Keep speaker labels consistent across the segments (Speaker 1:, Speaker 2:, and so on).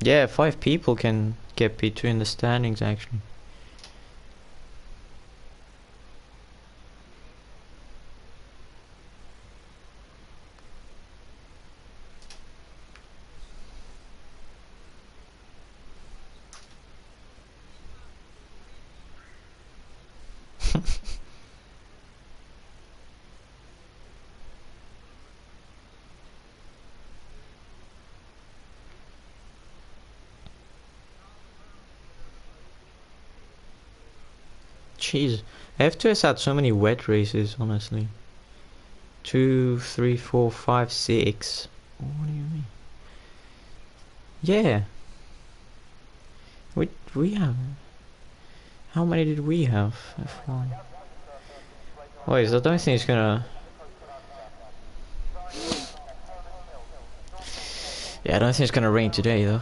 Speaker 1: Yeah, 5 people can get P2 in the standings actually. Jeez, F2 has had so many wet races, honestly. 2, 3, 4, 5, 6. What do you mean? Yeah. We have. How many did we have? F1. Wait, I don't think it's gonna. Yeah, I don't think it's gonna rain today though.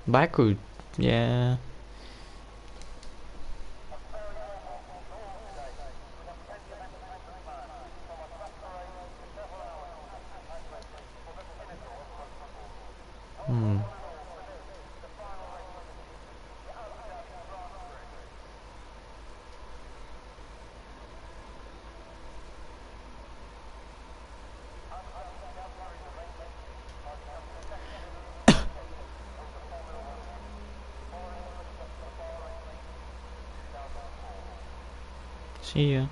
Speaker 1: Baku, yeah. See ya.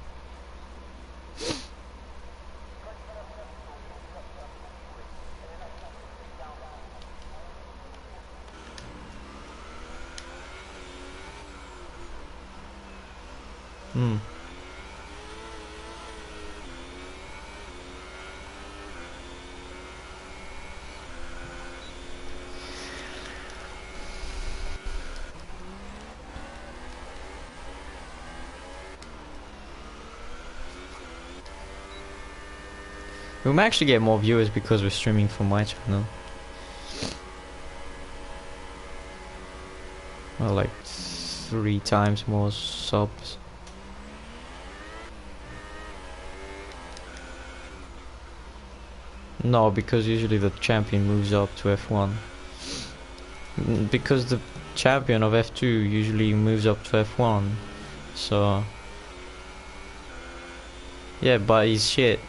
Speaker 1: We might actually get more viewers because we're streaming from my channel. Well, like 3 times more subs. No, because usually the champion moves up to F1. Because the champion of F2 usually moves up to F1. So... yeah, but he's shit.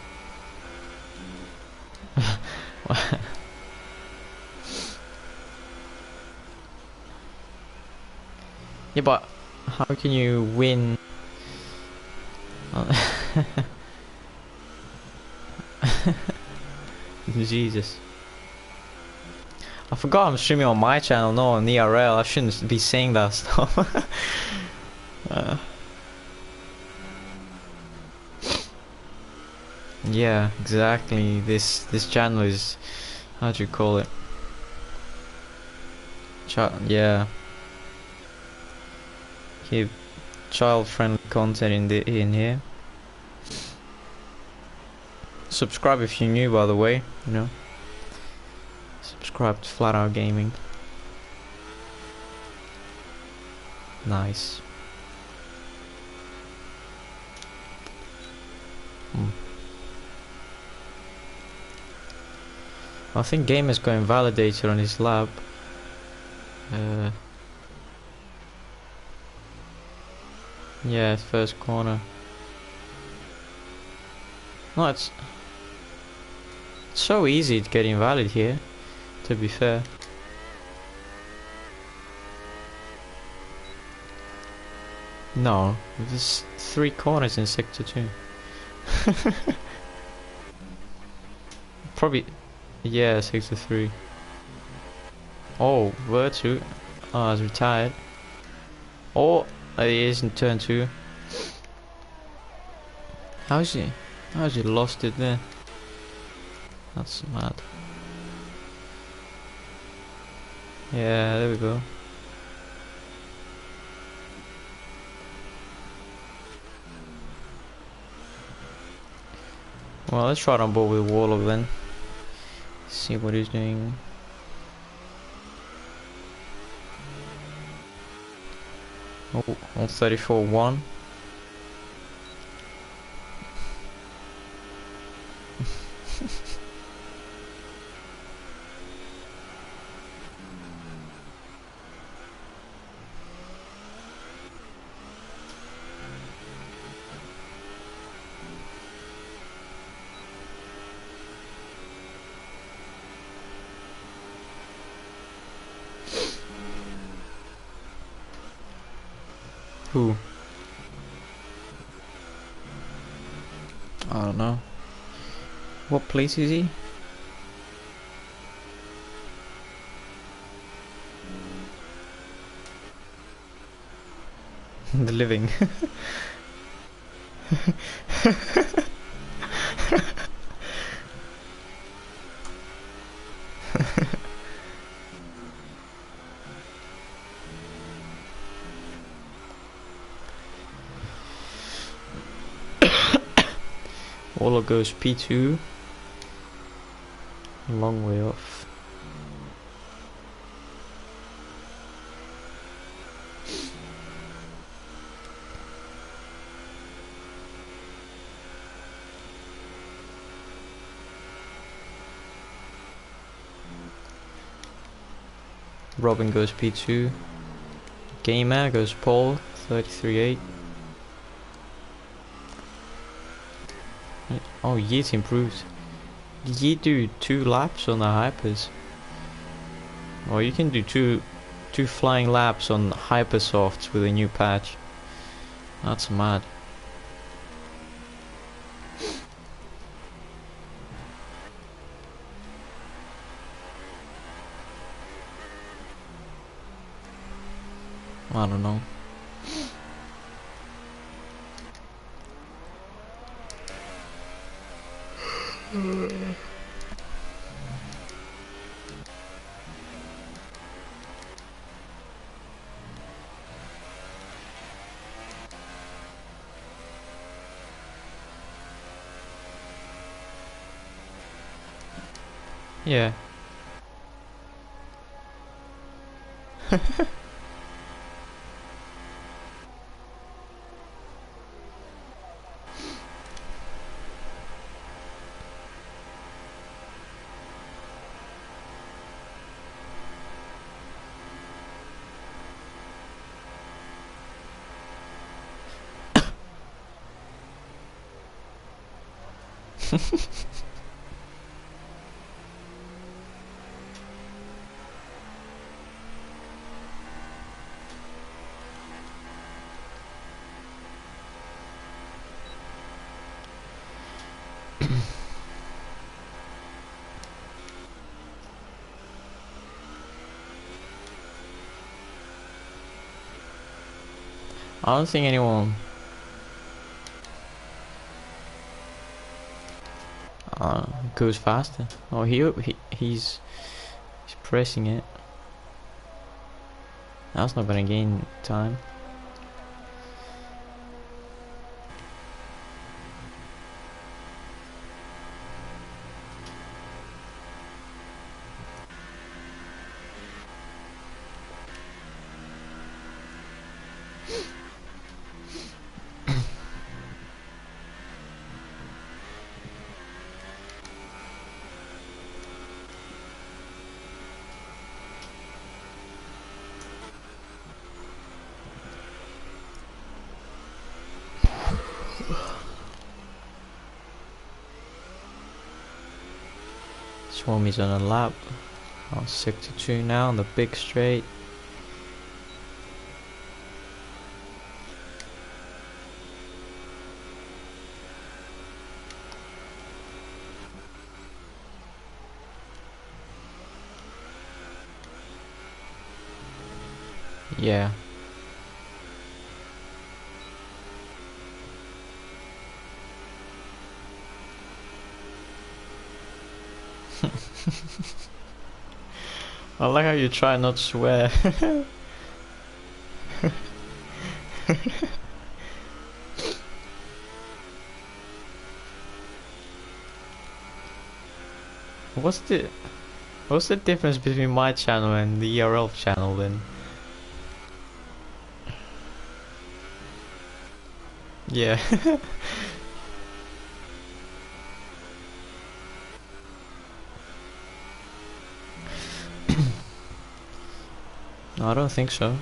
Speaker 1: Yeah, but how can you win? Jesus. I forgot I'm streaming on my channel, not on ERL. I shouldn't be saying that stuff. Yeah, exactly. This channel is, how do you call it? Yeah. Keep child-friendly content in here. Subscribe if you're new, by the way. You know. Subscribe to Flatout Gaming. Nice. I think Gamer's got invalidated on his lap. Yeah, first corner. No, it's so easy to get invalid here, to be fair. No, there's 3 corners in sector 2. Probably, yeah, sector 3. Oh, Virtue. Oh, he's retired. Oh, he is in turn 2. How's he lost it there? That's mad. Yeah, there we go. Well, let's try it on board with Warlock then. See what he's doing. Oh, on 34.1. Who? I don't know. What place is he? The living. Waller goes P2. Long way off. Robin goes P2. Gamer goes pole 33.8. Oh, Yeet improves. Did Yeet do 2 laps on the hypers? Or you can do two flying laps on hyper softs with a new patch. That's mad. I don't know. Yeah. I don't think anyone goes faster. Oh, he's pressing it. That's not gonna gain time. Swami's on a lap. On 62 now on the big straight. Yeah. I like how you try not to swear. What's the difference between my channel and the ERL channel then? Yeah. No, I don't think so.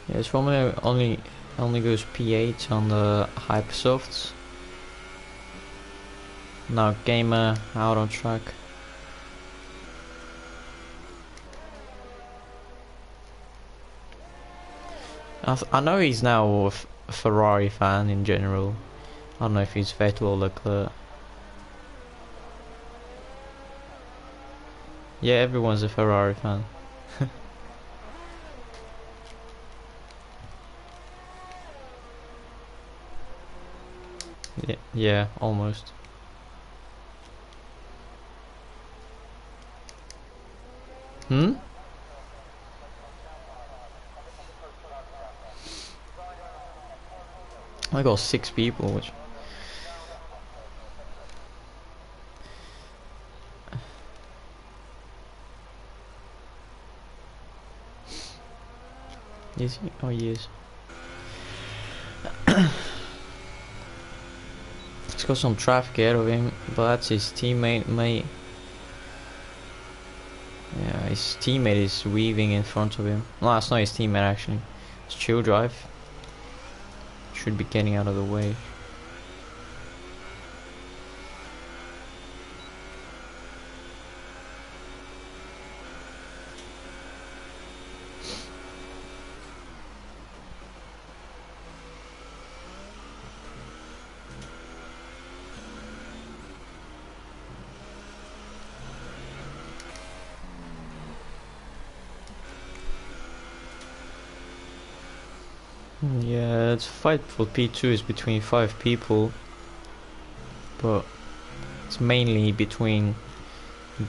Speaker 1: Yeah, it's formula only goes P8 on the hypersofts. Now Gamer out on track. I know he's now a Ferrari fan in general. I don't know if he's Vettel or Leclerc. Yeah, everyone's a Ferrari fan. Yeah, almost. Hmm? I got 6 people, which... Is he? Oh, he is. He's got some traffic ahead of him, but that's his teammate, mate. Yeah, his teammate is weaving in front of him. No, that's not his teammate actually. It's chill drive. Should be getting out of the way. Yeah, it's fight for P2 is between 5 people, but it's mainly between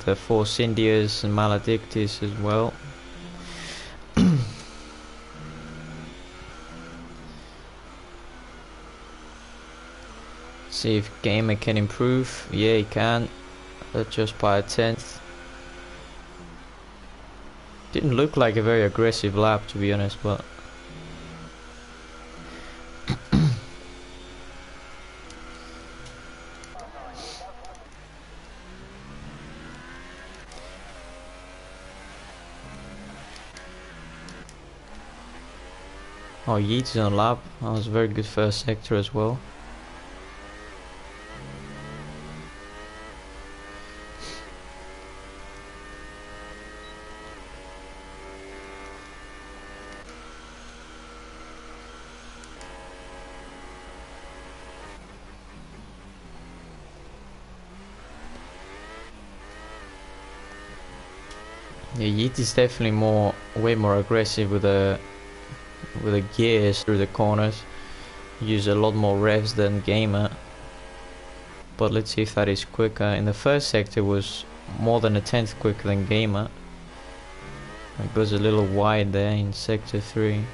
Speaker 1: the Force Indias and Maledictus as well. See if Gamer can improve. Yeah, he can. Just by a 10th. Didn't look like a very aggressive lap, to be honest, but... Oh, Yeats is on lap. That was a very good first sector as well. Yeah, Yeet is definitely way more aggressive with the gears through the corners. Use a lot more revs than Gamer. But let's see if that is quicker. In the first sector was more than a 10th quicker than Gamer. It goes a little wide there in sector 3.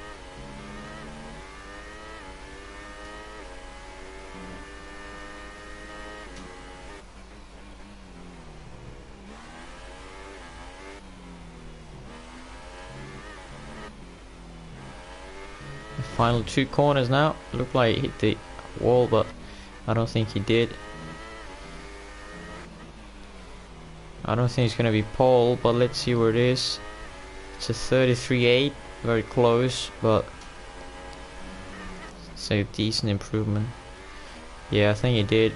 Speaker 1: Final 2 corners now. Looked like he hit the wall, but I don't think he did. I don't think it's gonna be pole, but let's see where it is. It's a 33.8, very close, but it's a decent improvement. Yeah, I think he did.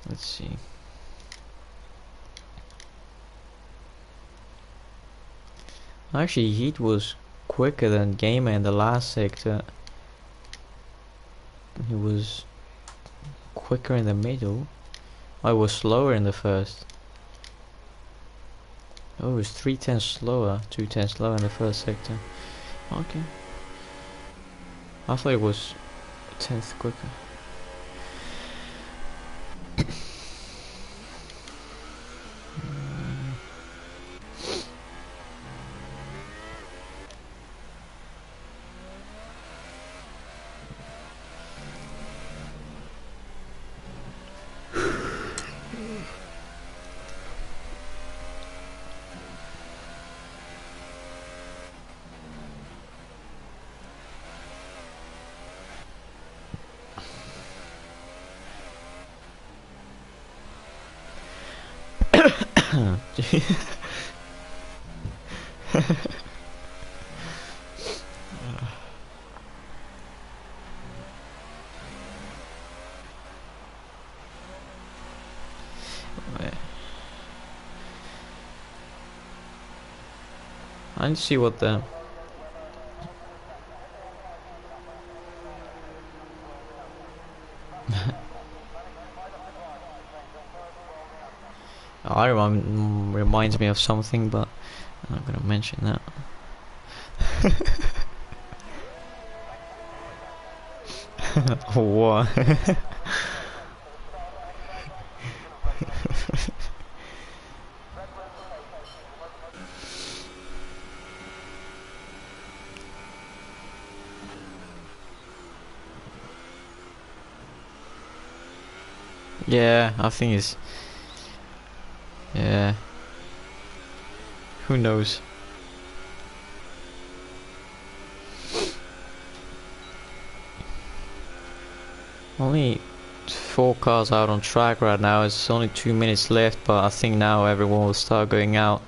Speaker 1: Let's see. Actually, Heat was quicker than Gamer in the last sector. He was quicker in the middle. I was slower in the first. Oh, it was 3/10 slower, 2/10 slower in the first sector. Okay. I thought it was a 10th quicker. I need to see what the reminds me of something, but I'm not gonna mention that. What? Yeah, I think it's... Yeah. Who knows? Only 4 cars out on track right now. It's only 2 minutes left, but I think now everyone will start going out.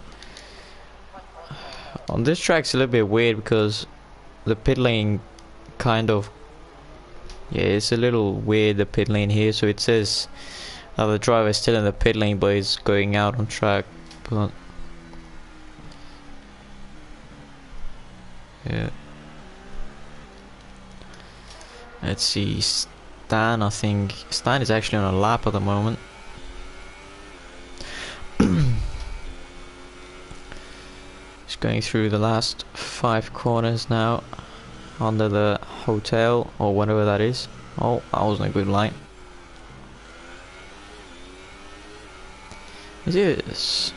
Speaker 1: On this track it's a little bit weird because the pit lane kind of... Yeah, it's a little weird, the pit lane here. So it says the driver is still in the pit lane, but he's going out on track. But yeah, let's see. Stan, I think Stan is actually on a lap at the moment. He's going through the last 5 corners now, under the hotel or whatever that is. Oh, that wasn't a good line. Is this?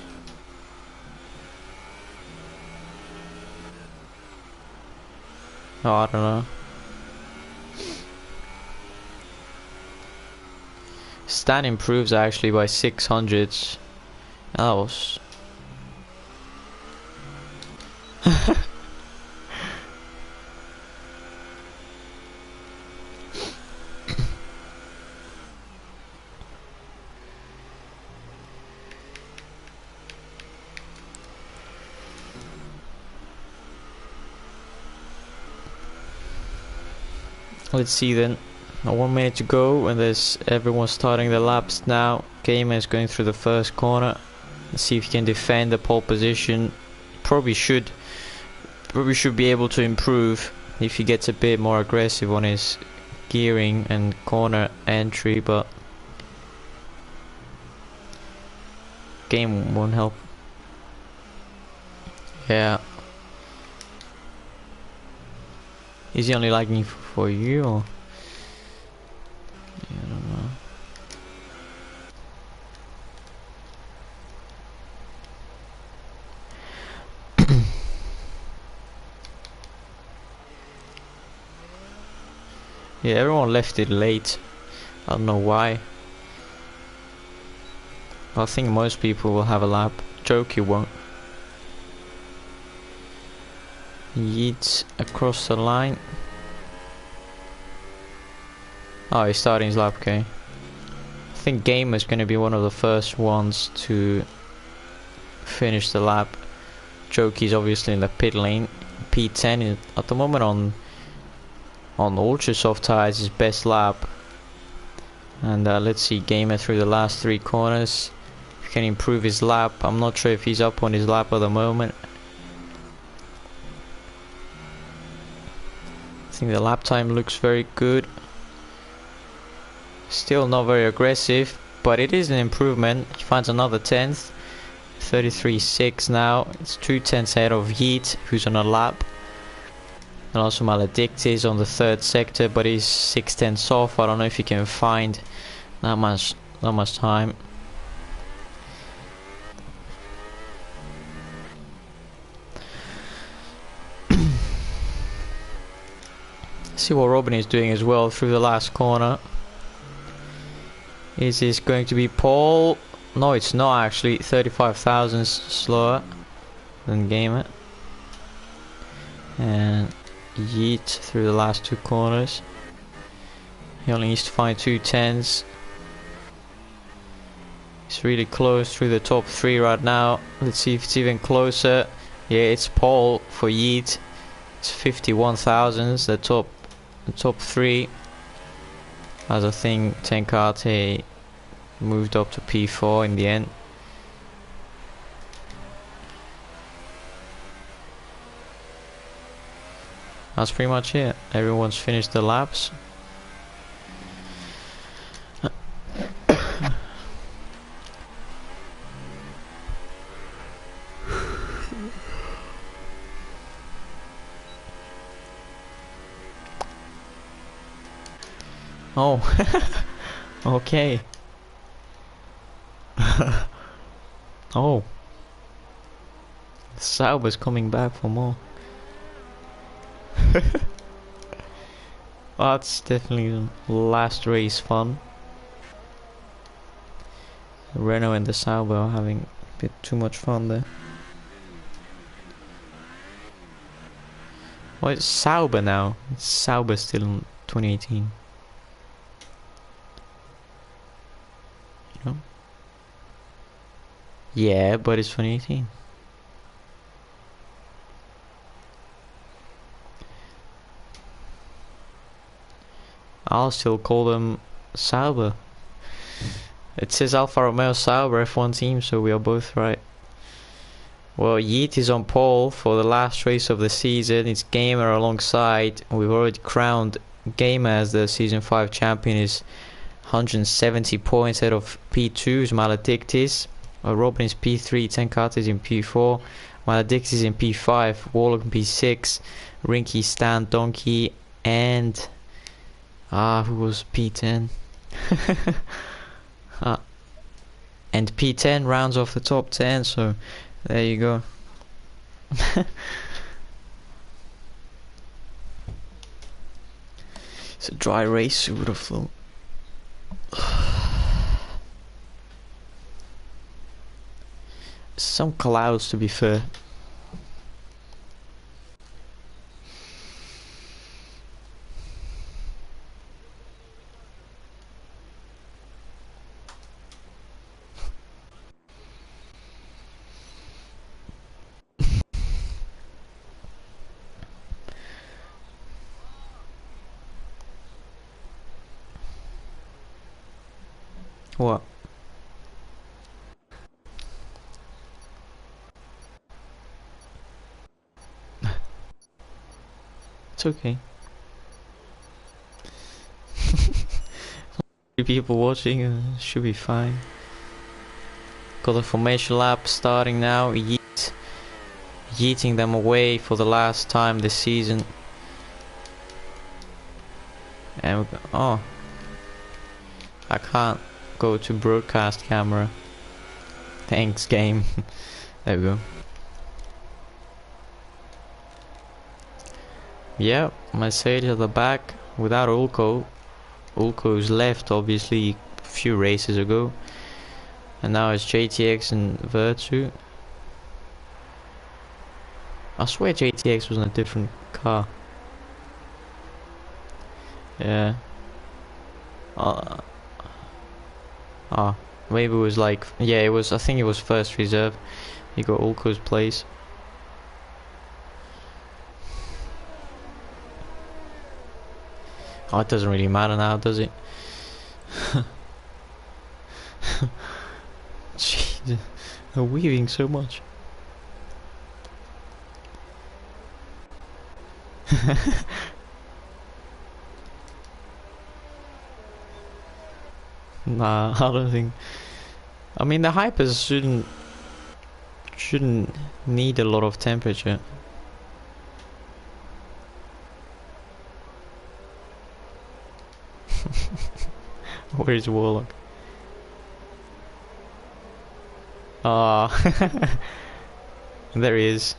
Speaker 1: Oh, I don't know. Stan improves actually by 600s. That was... Let's see then. 1 minute to go, and there's everyone starting the laps now. Gamer is going through the first corner. Let's see if he can defend the pole position. Probably should be able to improve if he gets a bit more aggressive on his gearing and corner entry, but game won't help. Yeah. Is he only lagging for you, or? Yeah, I don't know. Yeah, everyone left it late. I don't know why. I think most people will have a lap. Jokey won't. Yeets across the line. Oh, he's starting his lap, okay. I think Gamer's gonna be one of the first ones to finish the lap. Jokey's obviously in the pit lane. P10 is at the moment on ultra soft tires, his best lap. And let's see Gamer through the last 3 corners. If he can improve his lap. I'm not sure if he's up on his lap at the moment. I think the lap time looks very good. Still not very aggressive, but it is an improvement. He finds another 10th. 33.6 now. It's 2 tenths ahead of Yeet, who's on a lap. And also Maledict is on the 3rd sector, but he's 6 tenths off. I don't know if he can find that much time. See what Robin is doing as well through the last corner. Is this going to be Paul? No, it's not actually. 35 thousandths slower than Gamer. And Yeet through the last 2 corners. He only needs to find 2 10s. It's really close through the top 3 right now. Let's see if it's even closer. Yeah, it's pole for Yeet. It's 51 thousandths. The top 3. As I think Tenkate moved up to P4 in the end. That's pretty much it. Everyone's finished the laps. Oh, okay. Oh, Sauber's coming back for more. That's definitely the last race fun. Renault and the Sauber are having a bit too much fun there. Well, it's Sauber now. It's Sauber still in 2018. You know? Yeah, but it's 2018. I'll still call them Sauber. It says Alfa Romeo Sauber F1 team, so we are both right. Well, Yeet is on pole for the last race of the season. It's Gamer alongside. We've already crowned Gamer as the season 5 champion. Is 170 points ahead of P2's Maledictis. Robin is P3, Tenkate is in P4, Maledictis is in P5, Warlock in P6, Rinky, Stan, Donkey, and who was P10? And P10 rounds off the top 10, so there you go. It's a dry race, who would have thought? Some clouds, to be fair. What? It's okay. People watching, should be fine. Got the formation lap starting now. Yeeting them away for the last time this season. And we go, oh, I can't go to broadcast camera. Thanks, game. There we go. Yeah, Mercedes at the back without Ulko. Ulko's left obviously a few races ago. And now it's JTX and Virtue. I swear JTX was in a different car. Yeah. Maybe it was like, yeah, it was, I think it was first reserve. He got Ulko's place. Oh, it doesn't really matter now, does it? Jeez, they're weaving so much. Nah, I don't think. I mean, the hypers shouldn't need a lot of temperature. Where is Warlock? Ah, there he is.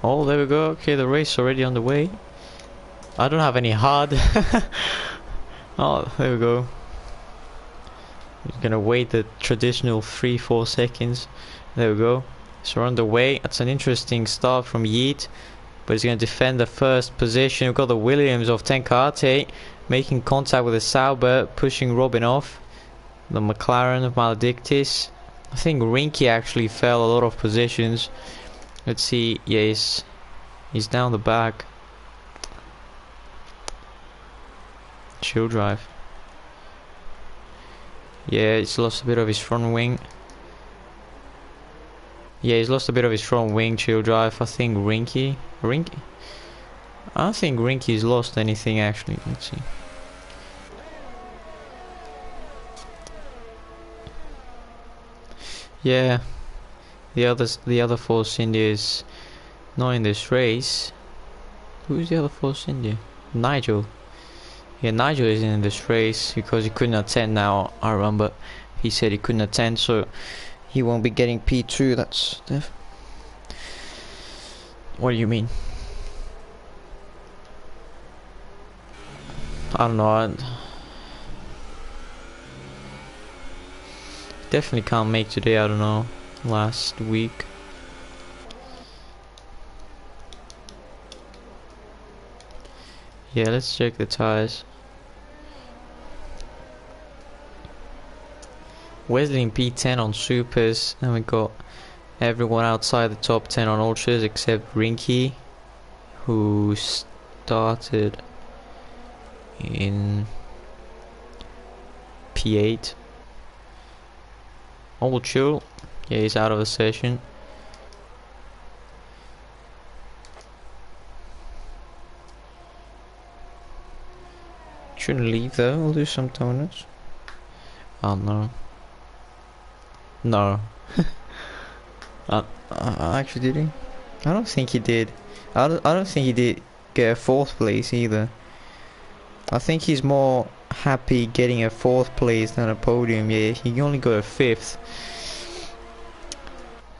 Speaker 1: Oh, there we go. Okay, the race already on the way. I don't have any hard. Oh, there we go. He's gonna wait the traditional 3-4 seconds. There we go. So we're on the way. That's an interesting start from Yeet, but he's gonna defend the first position. We've got the Williams of Tenkate making contact with the Sauber, pushing Robin off. The McLaren of Maledictis. I think Rinky actually fell a lot of positions. Let's see. Yeah, he's down the back. Chill drive. Yeah, he's lost a bit of his front wing. Yeah, he's lost a bit of his front wing. Chill drive. I think Rinky. I don't think Rinky's lost anything actually. Let's see. Yeah, the other Force India is not in this race. Who's the other Force India? Nigel. Yeah, Nigel isn't in this race because he couldn't attend now. I remember he said he couldn't attend, so he won't be getting P2. That's what do you mean? I don't know. Definitely can't make today. I don't know. Last week. Yeah, let's check the tires. Wesley in P10 on supers, and we got everyone outside the top 10 on ultras except Rinky, who started in P8. All chill. Yeah, he's out of the session. Shouldn't leave though. We'll do some donuts. Oh no. No. Actually, did he? I don't think he did. I don't think he did get a 4th place either. I think he's more happy getting a 4th place than a podium. Yeah, he only got a 5th.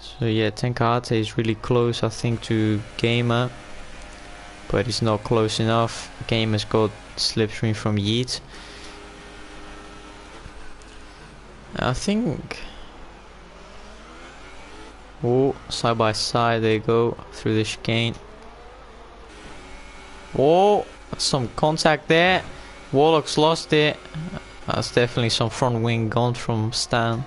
Speaker 1: So yeah, Tenkate is really close, I think, to Gamer, but he's not close enough. Gamer's got slipstream from Yeet. I think. Oh, side by side they go through the chicane. Oh, some contact there. Warlock's lost it. That's definitely some front wing gone from Stan.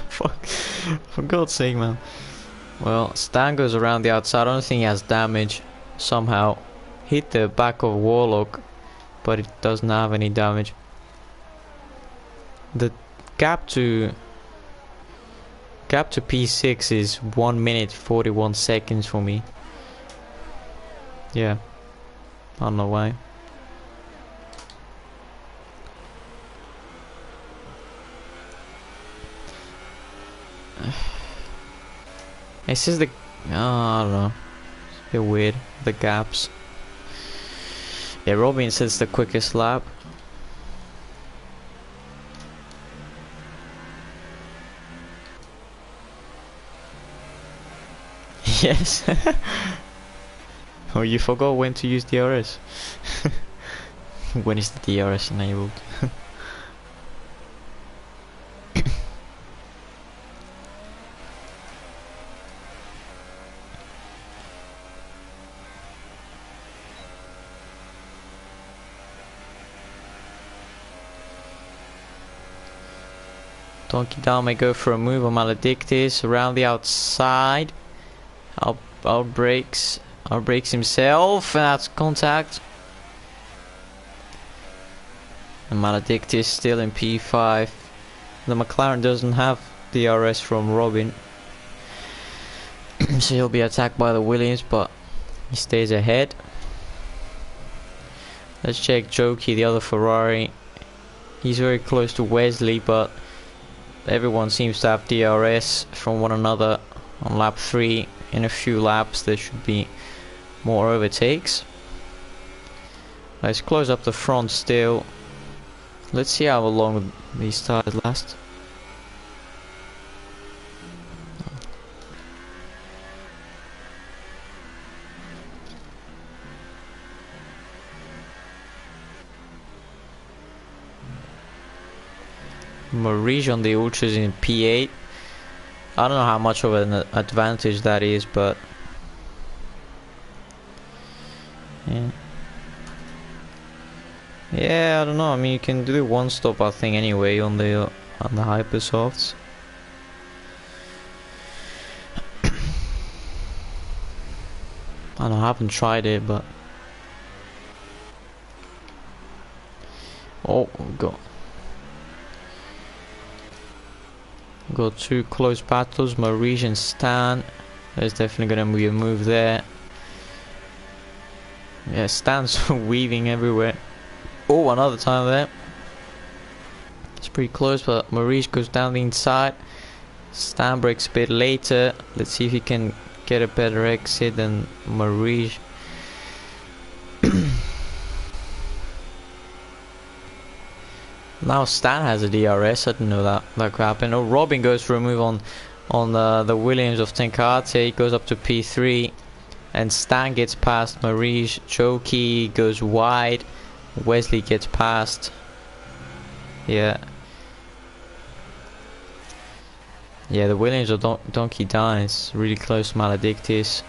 Speaker 1: Fuck. For God's sake, man. Well, Stan goes around the outside. I don't think he has damage. Somehow hit the back of Warlock, but it doesn't have any damage. The gap to P6 is 1 minute 41 seconds for me. Yeah, I don't know why. It says the I don't know. It's a bit weird, the gaps. Yeah, Robin says the quickest lap. Yes. Oh, you forgot when to use DRS. When is the DRS enabled? Donkey Down may go for a move on Maledictis around the outside. Outbreaks himself, and that's contact. And Maledictis still in P5. The McLaren doesn't have DRS from Robin, so he'll be attacked by the Williams, but he stays ahead. Let's check Jokey, the other Ferrari. He's very close to Wesley, but everyone seems to have DRS from one another on lap 3. In a few laps there should be more overtakes. Let's close up the front still. Let's see how long these tires last. Maurice on the ultras in P8. I don't know how much of an advantage that is, but yeah. Yeah, I don't know. I mean, you can do one stop, I think, anyway on the hypersofts. I don't know, I haven't tried it, but oh, got two close battles, Maurice and Stan. There's definitely gonna be a move there. Yeah, Stan's weaving everywhere. Oh, another time there. It's pretty close, but Maurice goes down the inside. Stan breaks a bit later. Let's see if he can get a better exit than Maurice. Now Stan has a DRS. I didn't know that could happen. Oh, Robin goes for a move on the Williams of Tenkate. He goes up to P3, and Stan gets past Maurice. Choki goes wide. Wesley gets past. Yeah. Yeah, the Williams of Donkey Down is really close to Maledictus.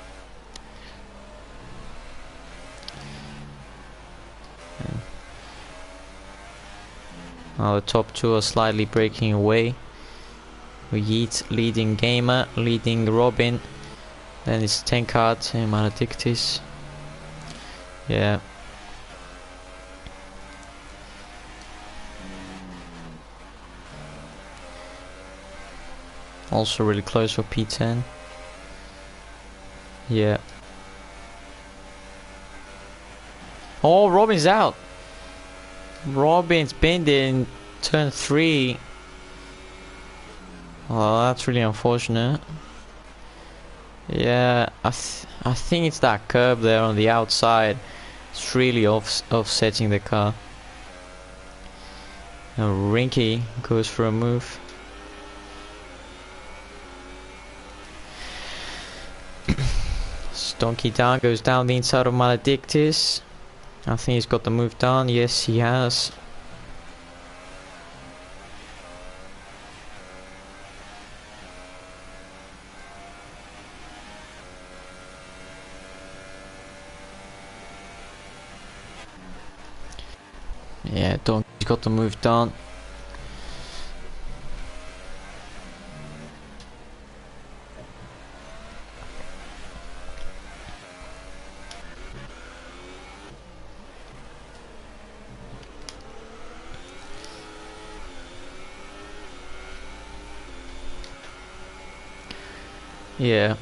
Speaker 1: Now the top two are slightly breaking away. Yeet leading Gamer, leading Robin. Then it's Tenkate and Maledictus. Yeah. Also really close for P10. Yeah. Oh, Robin's out. Robin's been there in turn 3. Oh, that's really unfortunate. Yeah, I think it's that curb there on the outside. It's really offsetting the car. Now Rinky goes for a move. Donkey Down goes down the inside of Maledictus. I think he's got the move done. Yes, he has. Yeah, Donkey's got the move done. Yeah.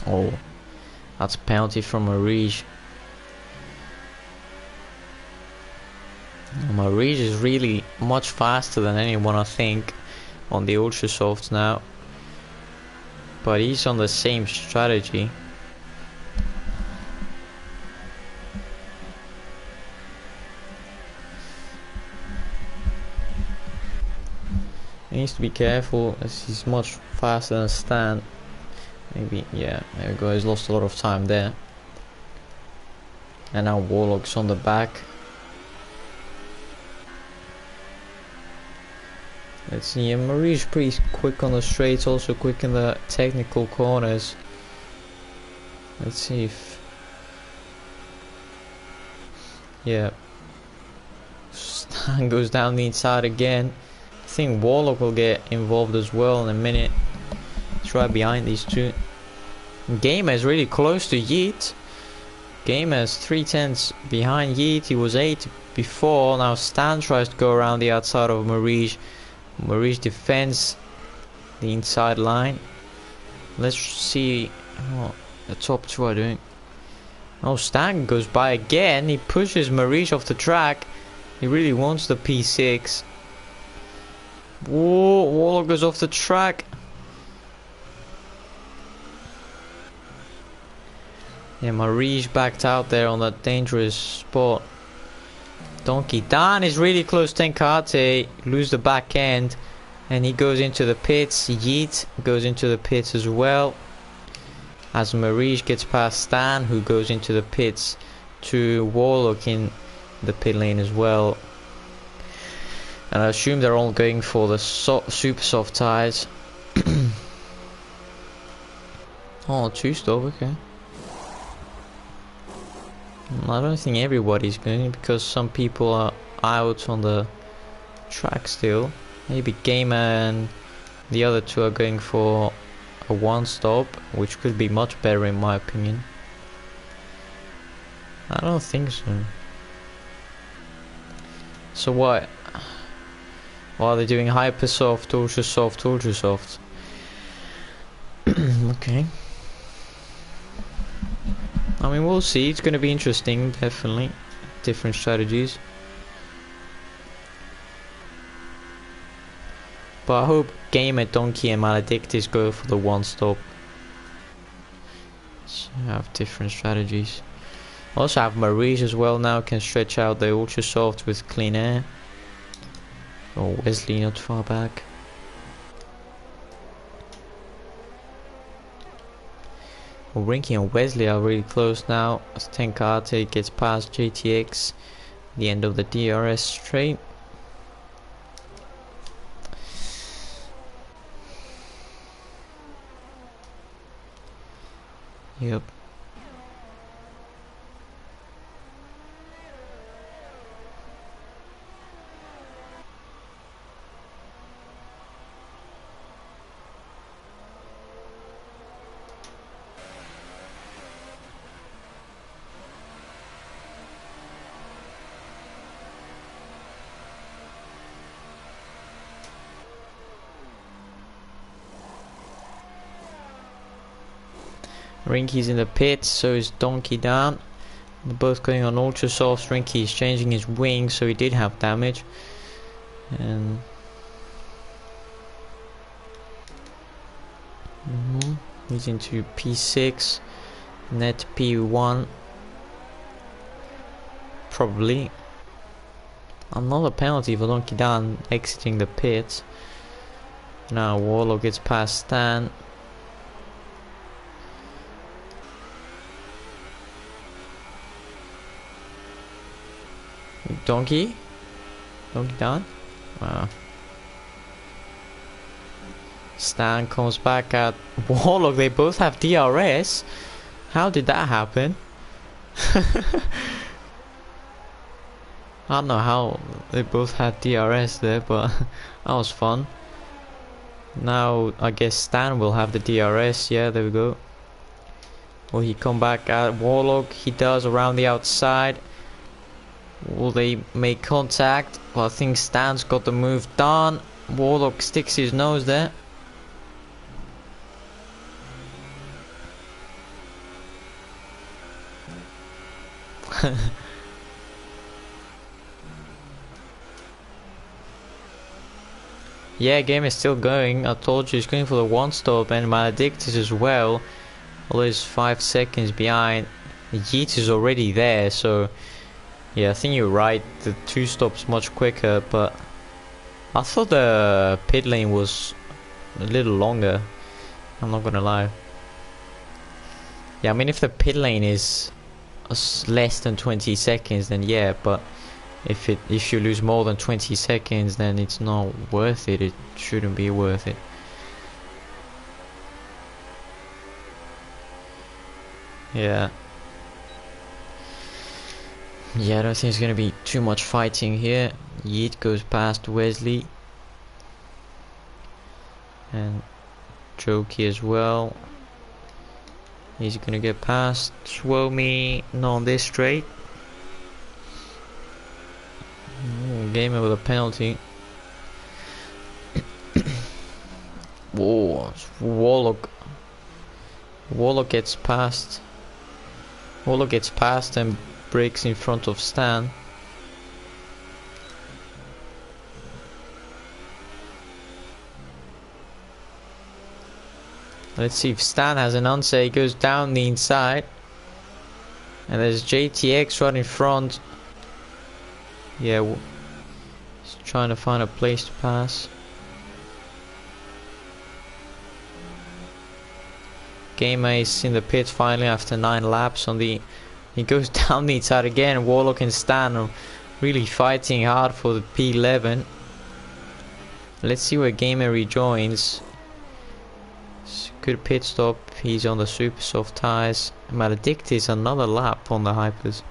Speaker 1: Oh, that's a penalty from Maurice. Maurice is really much faster than anyone, I think, on the Ultra Softs now. But he's on the same strategy. He needs to be careful as he's much faster than Stan. Maybe, yeah, there we go, he's lost a lot of time there. And now Warlock's on the back. Let's see, yeah, Marie's pretty quick on the straights, also quick in the technical corners. Let's see if... Yeah. Stan goes down the inside again. I think Warlock will get involved as well in a minute. It's right behind these two. Gamer is really close to Yeet. Gamer is 3/10 behind Yeet. He was 8 before. Now Stan tries to go around the outside of Maurice. Maurice defends the inside line. Let's see what the top two are doing. Oh, Stan goes by again. He pushes Maurice off the track. He really wants the P6. Whoa, Warlock goes off the track. Yeah, Maurice backed out there on that dangerous spot. Donkey Dan is really close to Tenkate. Lose the back end. And he goes into the pits. Yeet goes into the pits as well. As Marish gets past Stan, who goes into the pits, to Warlock in the pit lane as well. And I assume they're all going for the super soft tyres. Oh, 2-stop, okay. I don't think everybody's going, because some people are out on the track still. Maybe Gamer and the other two are going for a 1-stop, which could be much better in my opinion. I don't think so. So what? Why are they doing hyper soft, ultra soft, ultra soft? Okay. I mean, we'll see. It's going to be interesting, definitely. Different strategies. But I hope Gamer, Donkey and Maledictus go for the 1-stop. So have different strategies. Also have Maurice as well now, can stretch out the ultra soft with clean air. Oh, Wesley not far back. Well, Rinky and Wesley are really close now as Tenkate gets past JTX, the end of the DRS straight. Yep. Rinky's in the pits, so is Donkey down. They're both going on ultra soft. Rinky is changing his wings, so he did have damage. And he's into P6, net P1. Probably. Another penalty for Donkey down exiting the pits. Now Warlock gets past Stan. Donkey down. Wow. Stan comes back at Warlock. They both have DRS. How did that happen? I don't know how they both had DRS there, but that was fun. Now I guess Stan will have the DRS. Yeah, there we go. Will he come back at Warlock? He does, around the outside. Will they make contact? Well, I think Stan's got the move done. Warlock sticks his nose there. Yeah, game is still going. I told you he's going for the 1-stop, and Maledictus as well. Although he's 5 seconds behind. Yeet is already there, so yeah, I think you're right. The 2-stop's much quicker, but I thought the pit lane was a little longer. I'm not gonna lie. Yeah, I mean, if the pit lane is less than 20 seconds, then yeah, but if you lose more than 20 seconds, then it's not worth it. It shouldn't be worth it. Yeah. Yeah, I don't think there's gonna be too much fighting here. Yeet goes past Wesley. And Jokey as well. He's gonna get past Swomi, not on this straight. Gamer with a penalty. Whoa, Warlock. Warlock gets past. Warlock gets past and breaks in front of Stan. Let's see if Stan has an answer. He goes down the inside. And there's JTX right in front. Yeah, he's trying to find a place to pass. Gamer is in the pits finally after 9 laps on the... He goes down the inside again. Warlock and Stan are really fighting hard for the P11. Let's see where Gamer rejoins. Good pit stop. He's on the super soft tires. Maledict is another lap on the hypers.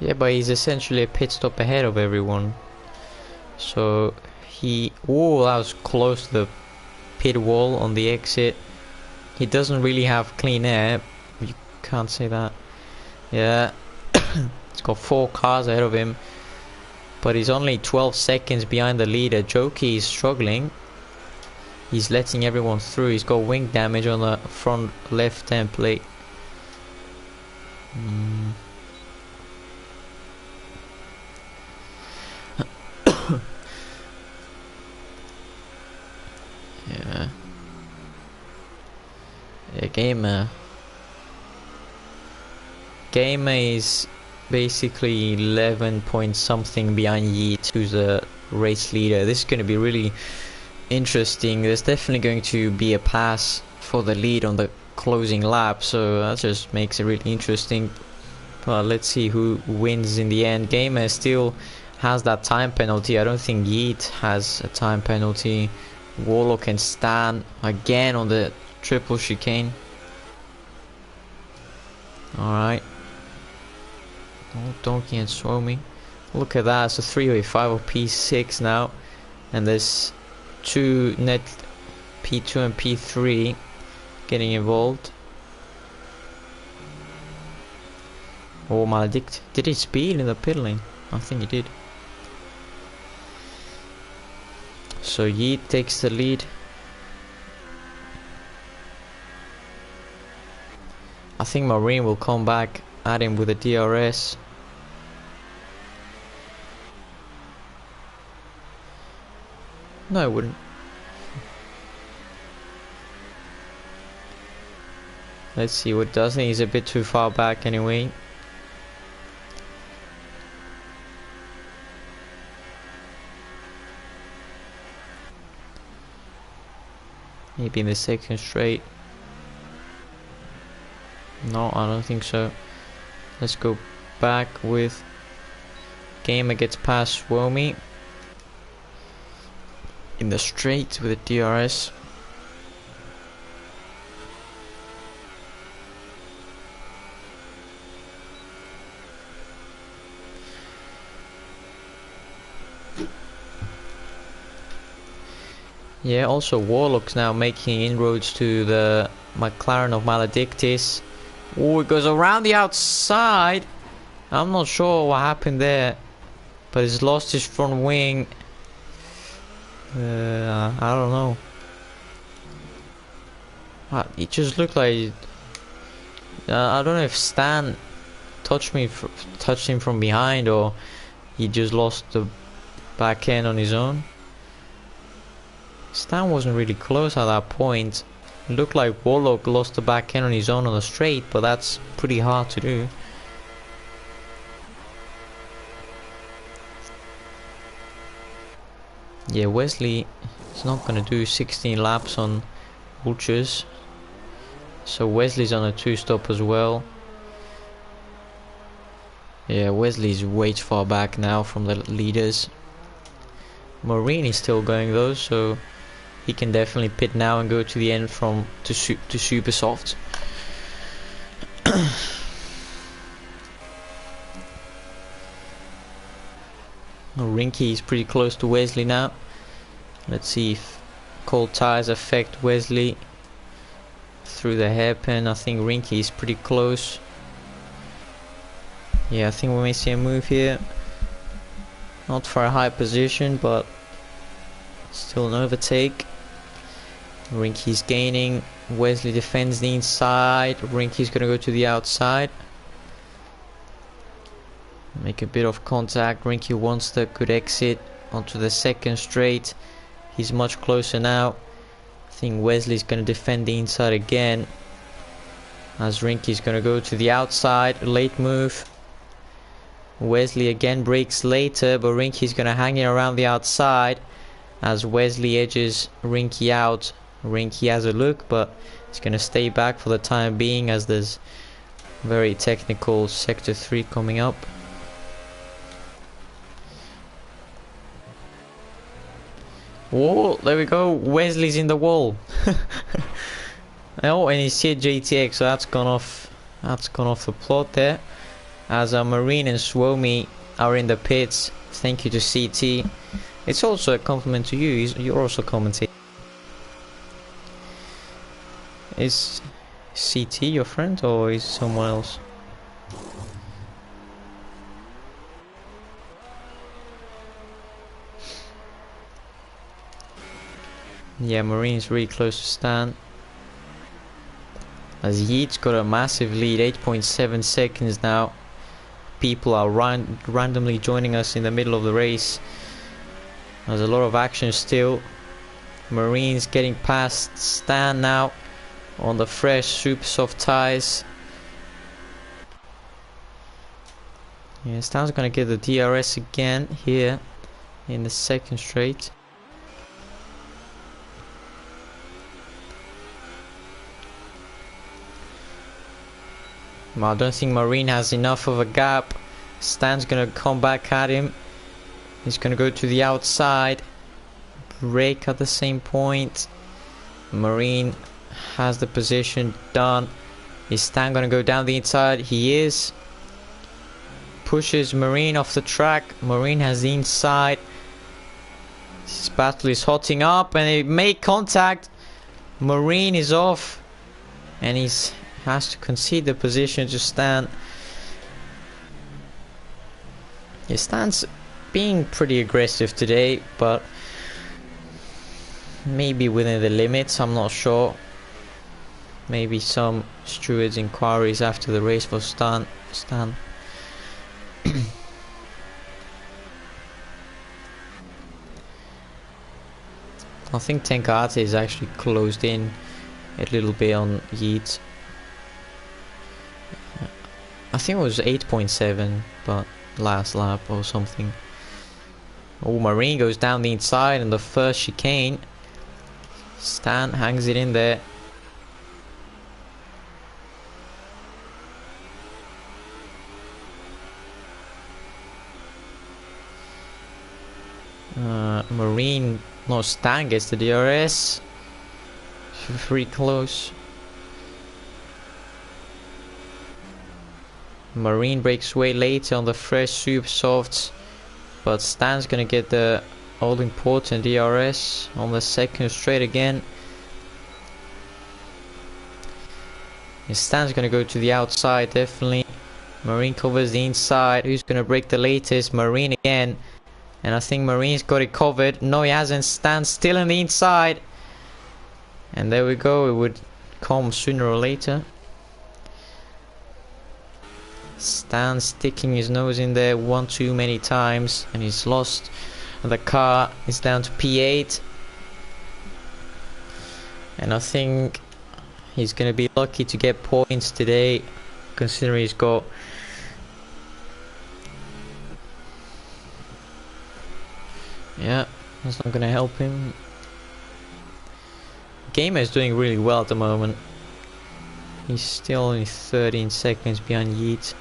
Speaker 1: Yeah, but he's essentially a pit stop ahead of everyone. So he... Oh, that was close to the pit wall on the exit. He doesn't really have clean air. You can't say that. Yeah. He's got 4 cars ahead of him. But he's only 12 seconds behind the leader. Joki is struggling. He's letting everyone through. He's got wing damage on the front left template. Yeah. Yeah, Gamer is basically 11 point something behind Yeet, who's the race leader. This is going to be really interesting. There's definitely going to be a pass for the lead on the closing lap, so that just makes it really interesting. But let's see who wins in the end. Gamer still has that time penalty. I don't think Yeet has a time penalty. Warlock and Stan again on the triple chicane. Alright. Oh, Donkey and Swomy. Look at that, it's a 3-way 5 of P6 now. And there's 2 net P2 and P3 getting involved. Oh, Maledict. Did he speed in the pit lane? I think he did. So Yeet takes the lead. I think Marine will come back at him with a DRS. No, it wouldn't. Let's see what does. He's a bit too far back anyway. Maybe in the second straight. No, I don't think so. Let's go back with Gamer gets past Swomy in the straight with a DRS. Yeah, also Warlock's now making inroads to the McLaren of Maledictis. Oh, it goes around the outside. I'm not sure what happened there, but he's lost his front wing. I don't know. It just looked like I don't know if Stan touched him from behind, or he just lost the back end on his own. Stan wasn't really close at that point. It looked like Warlock lost the back end on his own on the straight, but that's pretty hard to do. Yeah, Wesley is not going to do 16 laps on Ultras. So Wesley's on a 2-stop as well. Yeah, Wesley's way too far back now from the leaders. Marine is still going though, so he can definitely pit now and go to the end to super soft. Rinky is pretty close to Wesley now. Let's see if cold tires affect Wesley through the hairpin. I think Rinky is pretty close. Yeah, I think we may see a move here. Not for a high position, but still an overtake. Rinky's gaining. Wesley defends the inside. Rinky's gonna go to the outside. Make a bit of contact. Rinky wants the good exit onto the second straight. He's much closer now. I think Wesley's gonna defend the inside again, as Rinky's gonna go to the outside. Late move. Wesley again breaks later, but Rinky's gonna hang it around the outside. as Wesley edges Rinky out. Rinky has a look, but he's going to stay back for the time being as there's very technical sector 3 coming up. Oh, there we go. Wesley's in the wall. Oh, and he's hit JTX, so that's gone off. That's gone off the plot there. As Marine and Swomi are in the pits. Thank you to CT. It's also a compliment to you. You're also commentating. Is CT your friend or is someone else? Yeah, Marine's really close to Stan. As Yeet's got a massive lead, 8.7 seconds now. People are randomly joining us in the middle of the race. There's a lot of action still. Marine's getting past Stan now on the fresh super soft tyres. Yeah, Stan's gonna get the DRS again here in the second straight. I don't think Marine has enough of a gap. Stan's gonna come back at him. He's gonna go to the outside. Brake at the same point. Marine has the position done. Is Stan gonna go down the inside? He is. Pushes Marine off the track. Marine has the inside. This battle is hotting up and they make contact. Marine is off. And he's has to concede the position to Stan. Yeah, Stan's being pretty aggressive today, but maybe within the limits, I'm not sure. Maybe some stewards' inquiries after the race for Stan. I think Tenkate is actually closed in a little bit on Yeet. I think it was 8.7, but last lap or something. Oh, Marine goes down the inside in the first chicane. Stan hangs it in there. Marine, no, Stan gets the DRS. Pretty close. Marine breaks way later on the fresh super softs, but Stan's gonna get the all important DRS on the second straight again. And Stan's gonna go to the outside definitely. Marine covers the inside. Who's gonna break the latest? Marine again. And I think Marine's got it covered. No, he hasn't. Stan's still on the inside. And there we go. It would come sooner or later. Stan sticking his nose in there one too many times and he's lost. The car is down to P8 and I think he's gonna be lucky to get points today, considering he's got that's not gonna help him. Gamer is doing really well at the moment. He's still only 13 seconds behind Yeet.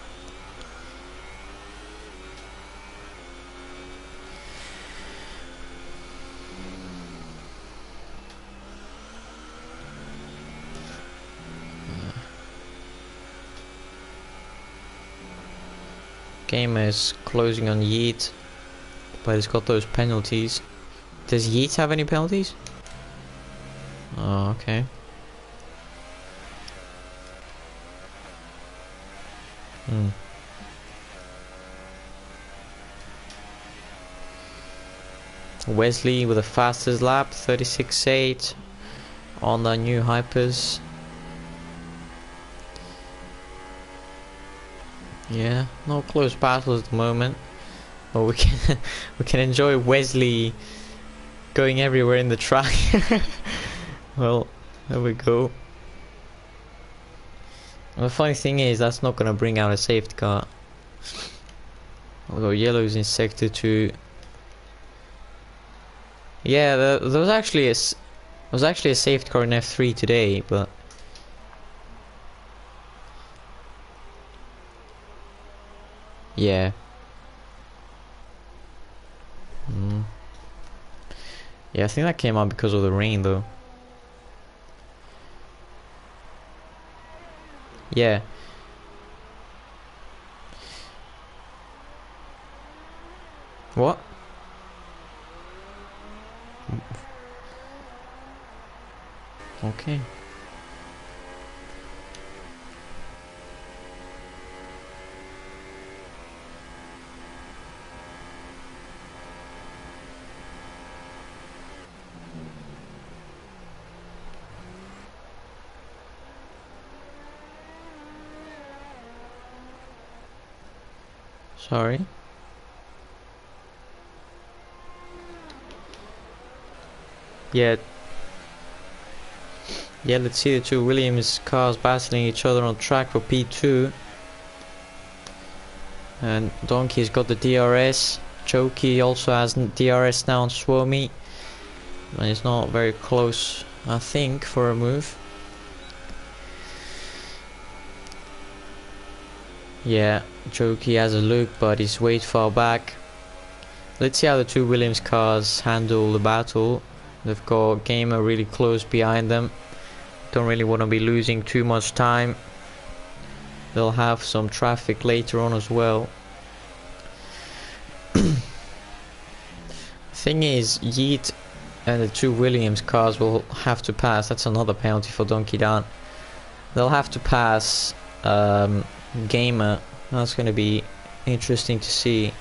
Speaker 1: Gamer is closing on Yeet, but he's got those penalties. Does Yeet have any penalties? Oh, okay. Wesley with the fastest lap, 36.8 on the new hypers. Yeah, no close battles at the moment, but we can enjoy Wesley going everywhere in the track. Well, there we go. And the funny thing is, that's not gonna bring out a safety car. Although yellow's in sector 2. Yeah, there was actually a safety car in F3 today, but yeah. Mm. Yeah, I think that came out because of the rain, though. Yeah. What? Okay. Sorry. Yeah. Yeah, let's see the two Williams cars battling each other on track for P2. And Donkey's got the DRS. Jokey also has DRS now on Suomi. And it's not very close, I think, for a move. Yeah, Jokey has a look, but he's way far back. Let's see how the two Williams cars handle the battle. They've got Gamer really close behind them. Don't really want to be losing too much time. They'll have some traffic later on as well. Thing is, Yeet and the two Williams cars will have to pass. That's another penalty for Donkey Dan. They'll have to pass Gamer. That's going to be interesting to see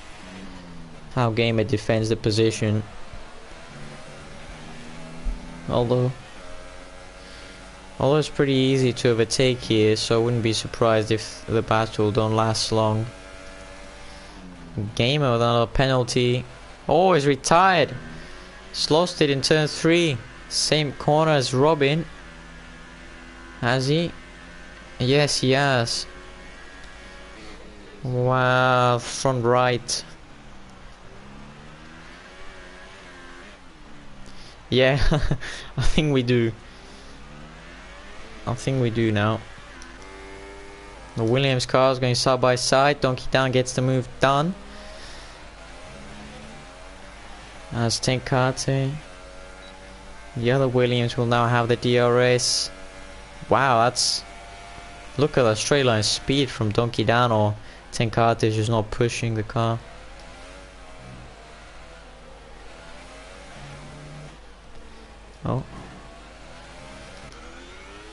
Speaker 1: how Gamer defends the position. Although it's pretty easy to overtake here, so I wouldn't be surprised if the battle don't last long. Gamer with another penalty. Oh, he's retired. He's lost it in turn 3. Same corner as Robin. Has he? Yes, he has. Wow, front right. Yeah, I think we do. I think we do now. The Williams cars going side by side. Donkey Dan gets the move done. As Tenkate. The other Williams will now have the DRS. Wow, that's... Look at that straight line speed from Donkey Dan, or Tenkate is just not pushing the car. Oh.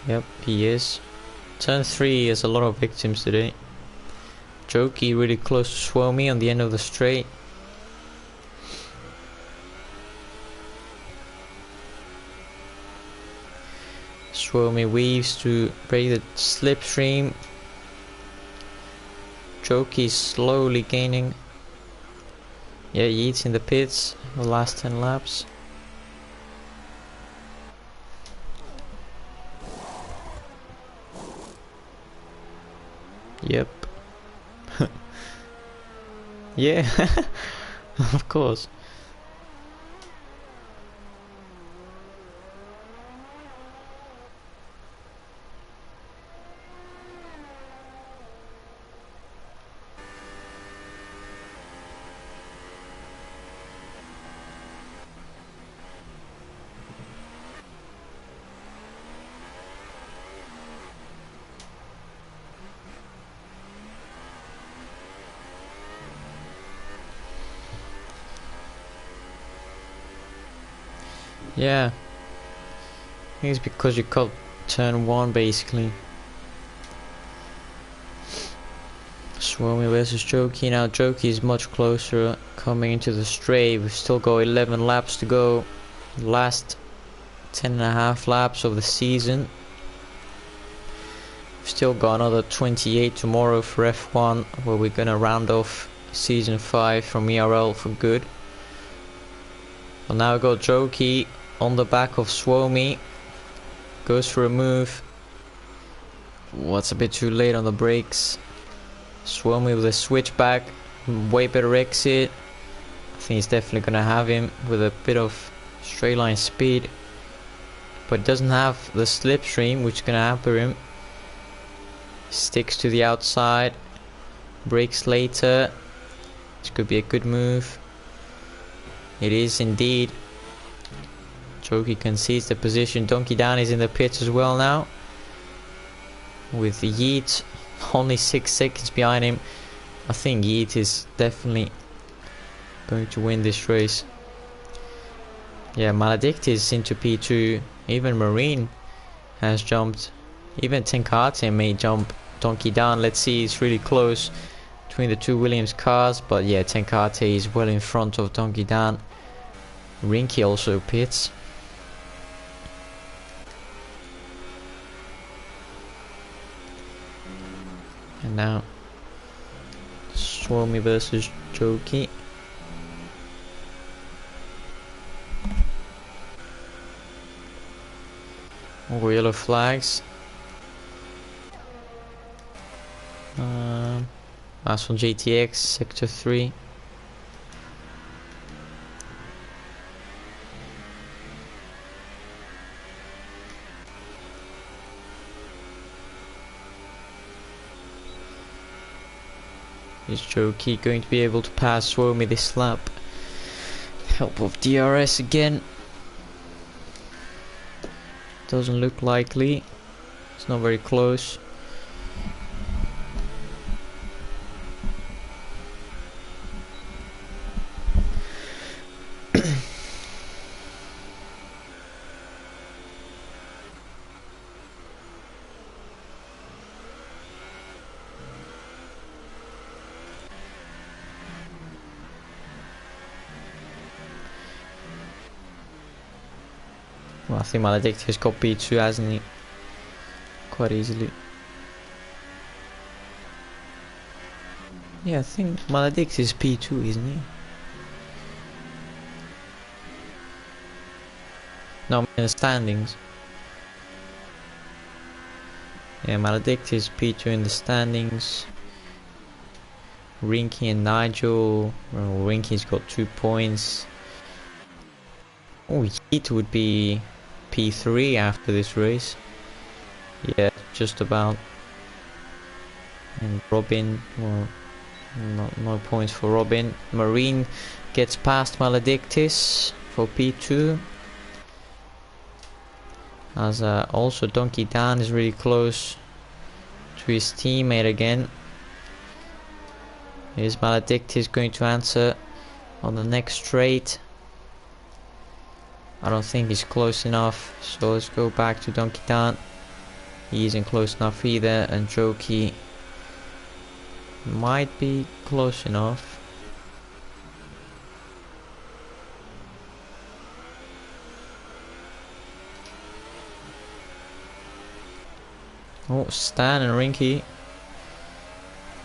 Speaker 1: Yep, he is. Turn 3 has a lot of victims today. Jokey really close to Suomi on the end of the straight. Suomi weaves to break the slipstream. Jokey slowly gaining. Yeah, Yeats in the pits the last 10 laps. Yep. Yeah, of course. Yeah, I think it's because you cut turn 1 basically. Suomi versus Jokey. Now Jokey is much closer coming into the straight. We've still got 11 laps to go. Last 10.5 laps of the season. We've still got another 28 tomorrow for F1, where we're gonna round off season 5 from ERL for good. Well, now we got Jokey on the back of Suomi. Goes for a move. What's a bit too late on the brakes. Suomi with a switchback. Way better exit. I think he's definitely gonna have him with a bit of straight line speed, but doesn't have the slipstream, which is gonna hamper him. Sticks to the outside, brakes later. This could be a good move. It is indeed. Jockey concedes the position. Donkey Dan is in the pits as well now, with Yeet only 6 seconds behind him. I think Yeet is definitely going to win this race. Yeah, Maledict is into P2. Even Marine has jumped. Even Tenkate may jump Donkey Dan. Let's see, it's really close between the two Williams cars, but yeah, Tenkate is well in front of Donkey Dan. Rinky also pits. And now Suomi versus Joki. All yellow flags. Last one GTX sector 3. Is Joki going to be able to pass Suomi this lap? Help of DRS again. Doesn't look likely. It's not very close. Well, I think Maledict has got P2, hasn't he? Quite easily. Yeah, I think Maledict is P2, isn't he? No, in the standings. Yeah, Maledict is P2 in the standings. Rinky and Nigel. Well, Rinky's got 2 points. Oh, Yeet would be P3 after this race. Yeah, just about. And Robin, well, no points for Robin. Marine gets past Maledictis for P2. As also Donkey Dan is really close to his teammate again. Here's Maledictis going to answer on the next straight. I don't think he's close enough, so let's go back to Donkey Dan. He isn't close enough either, and Joki might be close enough. Oh, Stan and Rinky.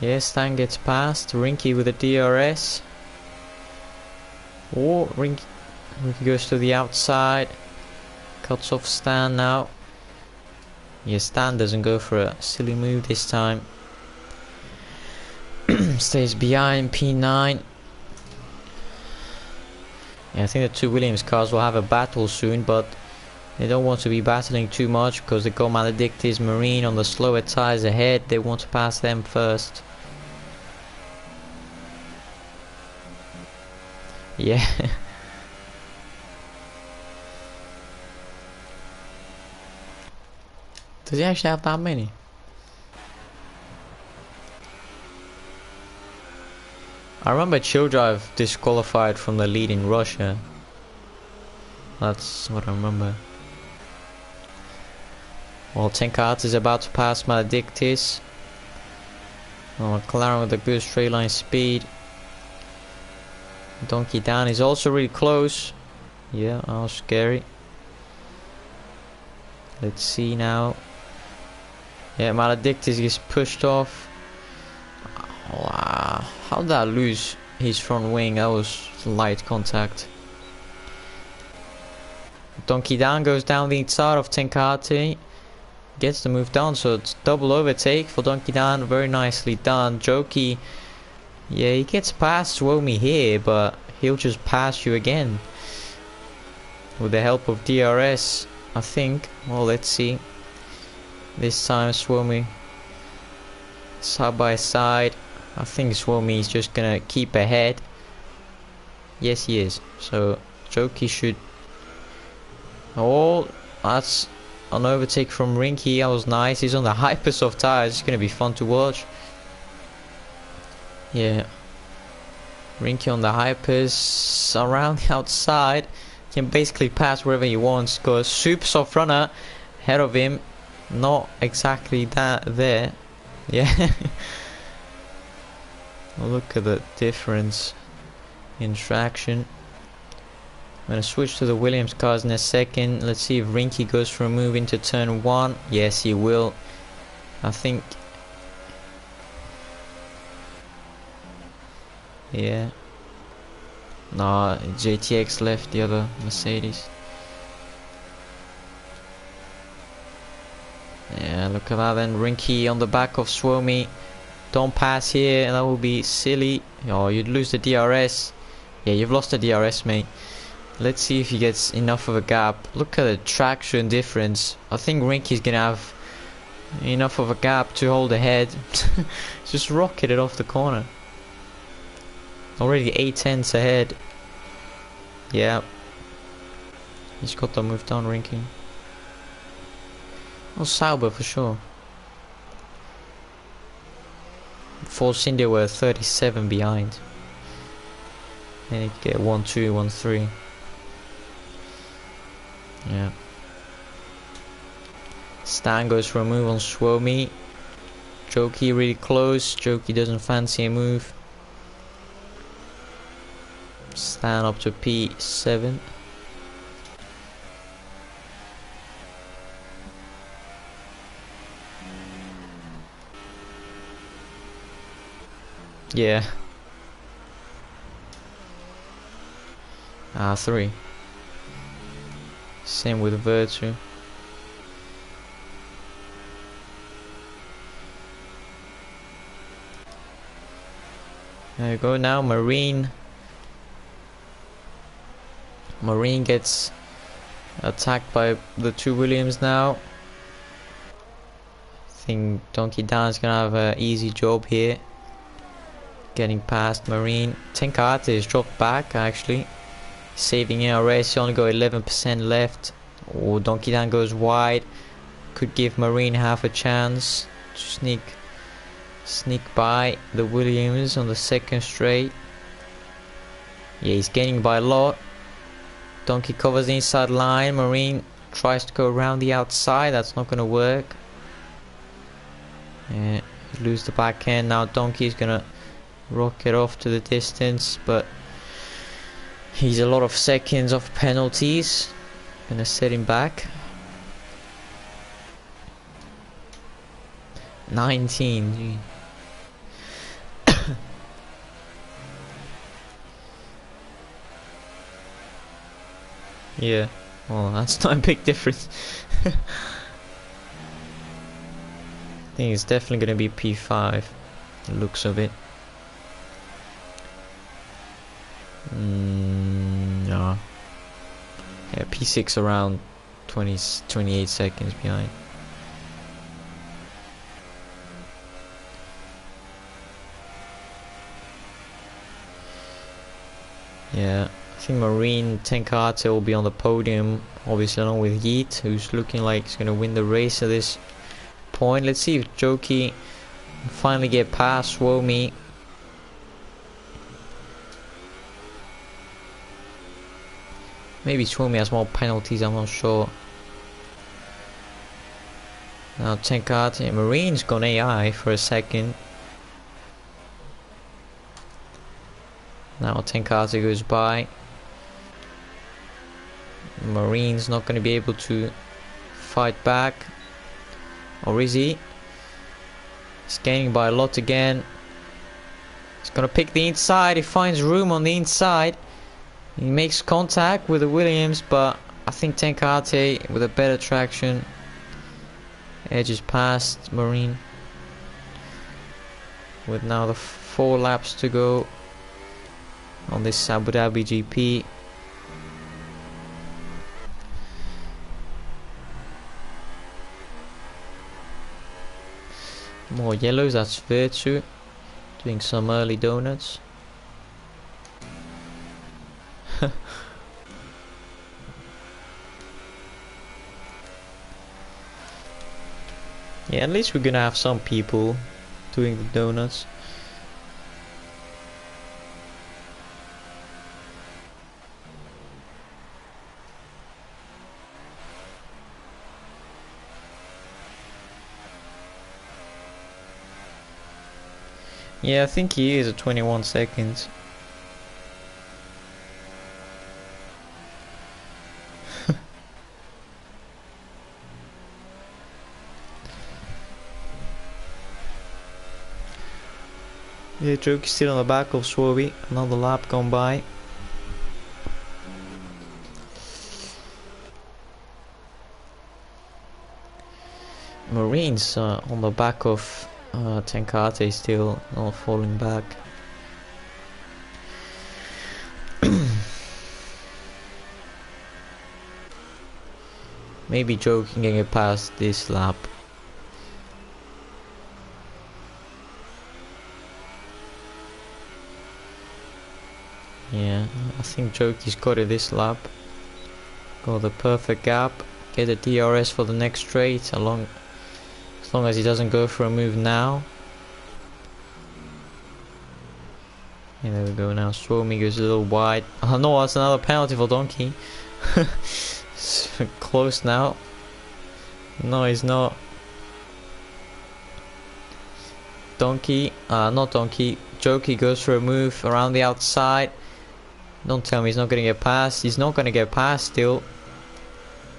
Speaker 1: Yeah, Stan gets past. Rinky with a DRS. Oh, Rinky goes to the outside. Cuts off Stan now. Yeah, Stan doesn't go for a silly move this time. Stays behind P9. Yeah, I think the two Williams cars will have a battle soon, but they don't want to be battling too much because they got Maledictis Marine on the slower tyres ahead. They want to pass them first. Yeah. Does he actually have that many? I remember Childrive disqualified from the lead in Russia. That's what I remember. Well, Tenkate is about to pass Maledictis. Oh, McLaren with a good straight line speed. Donkey Dan is also really close. Yeah, that was scary. Let's see now. Yeah, Maledictis gets pushed off. Wow, how did I lose his front wing? That was light contact. Donkey Dan goes down the inside of Tenkate. Gets the move down, so it's double overtake for Donkey Dan. Very nicely done. Joki, yeah, he gets past Suomi here, but he'll just pass you again. with the help of DRS, I think. Well, let's see. This time Suomi side by side. I think Suomi is just gonna keep ahead. Yes, he is. So Joki should. Oh, that's an overtake from Rinky. That was nice. He's on the hypersoft tires. It's gonna be fun to watch. Yeah. Rinky on the hypers around the outside. Can basically pass wherever he wants. Got a super soft runner ahead of him. Not exactly that there. Yeah. Look at the difference in traction. I'm gonna switch to the Williams cars in a second. Let's see if Rinky goes for a move into turn 1. Yes, he will. I think. Yeah. Nah, JTX left the other Mercedes. Yeah, look at that then. Rinky on the back of Suomi. Don't pass here, that will be silly. Oh, you'd lose the DRS. Yeah, you've lost the DRS, mate. Let's see if he gets enough of a gap. Look at the traction difference. I think Rinky's gonna have enough of a gap to hold ahead. Just rocketed off the corner. Already 8 tenths ahead. Yeah. He's got the move down, Rinky. Oh, Sauber for sure. Force India were 37 behind. And it get 1-2, 1-3. Yeah. Stan goes for a move on Suomi. Joki really close. Joki doesn't fancy a move. Stan up to P7. Yeah. 3. Same with Virtue. There you go now, Marine. Marine gets attacked by the 2 Williams now. I think Donkey Dan's gonna have an easy job here. Getting past Marine. Tenkate is dropped back actually. Saving ERS, you only got 11% left. Oh, Donkey Dan goes wide. Could give Marine half a chance to sneak by the Williams on the second straight. Yeah, he's gaining by a lot. Donkey covers the inside line. Marine tries to go around the outside. That's not gonna work. Yeah, lose the back end. Now Donkey's gonna rocket off to the distance, but he's a lot of seconds off penalties. Gonna set him back. 19. Gee. Yeah, well, that's not a big difference. I think it's definitely gonna be P5. The looks of it. No. Yeah, P6 around 28 seconds behind. Yeah, I think Marine Tenkate will be on the podium, obviously along with Yeet, who's looking like he's going to win the race at this point. Let's see if Joki can finally get past Suomi. Maybe Suomi has more penalties, I'm not sure. Now Tenkate, Marine's gone AI for a second. Now Tenkate goes by. Marine's not going to be able to fight back. Or is he? He's gaining by a lot again. He's going to pick the inside. He finds room on the inside. He makes contact with the Williams, but I think Tenkate with a better traction edges past Marine. With now the 4 laps to go on this Abu Dhabi GP. Or yellows, that's Vettel doing some early donuts. Yeah, at least we're gonna have some people doing the donuts. Yeah, I think he is at 21 seconds. Yeah, Joke is still on the back of Swarby. Another lap gone by. Marines on the back of Tenkate, still not falling back. Maybe Joe can get past this lap. Yeah, I think Joki's got it this lap. Got the perfect gap. Get a DRS for the next straight, as long as he doesn't go for a move now. Yeah, there we go now. Swarmy goes a little wide. Oh no, that's another penalty for Donkey. Close now. No, he's not. Donkey, not Donkey. Jokey goes for a move around the outside. Don't tell me he's not gonna get past. He's not gonna get past still.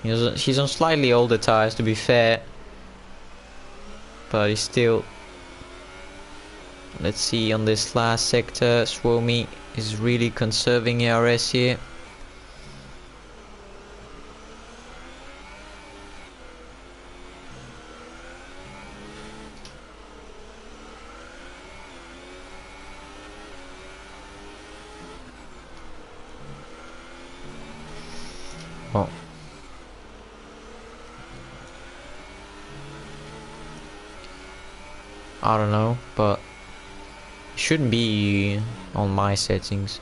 Speaker 1: He's on slightly older tires, to be fair. But he's still... Let's see on this last sector. Swomi is really conserving ERS here. Oh. I don't know, but it shouldn't be on my settings.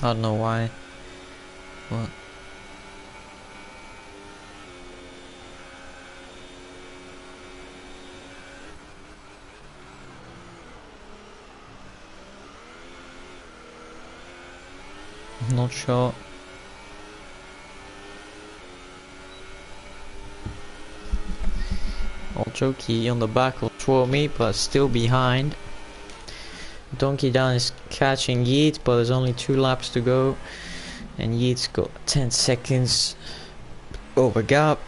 Speaker 1: I don't know why. What? I'm not sure. Old Jokey on the back will throw me, but still behind. Donkey Down is catching Yeet, but there's only 2 laps to go, and Yeet's got 10 seconds over gap.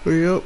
Speaker 1: Yep.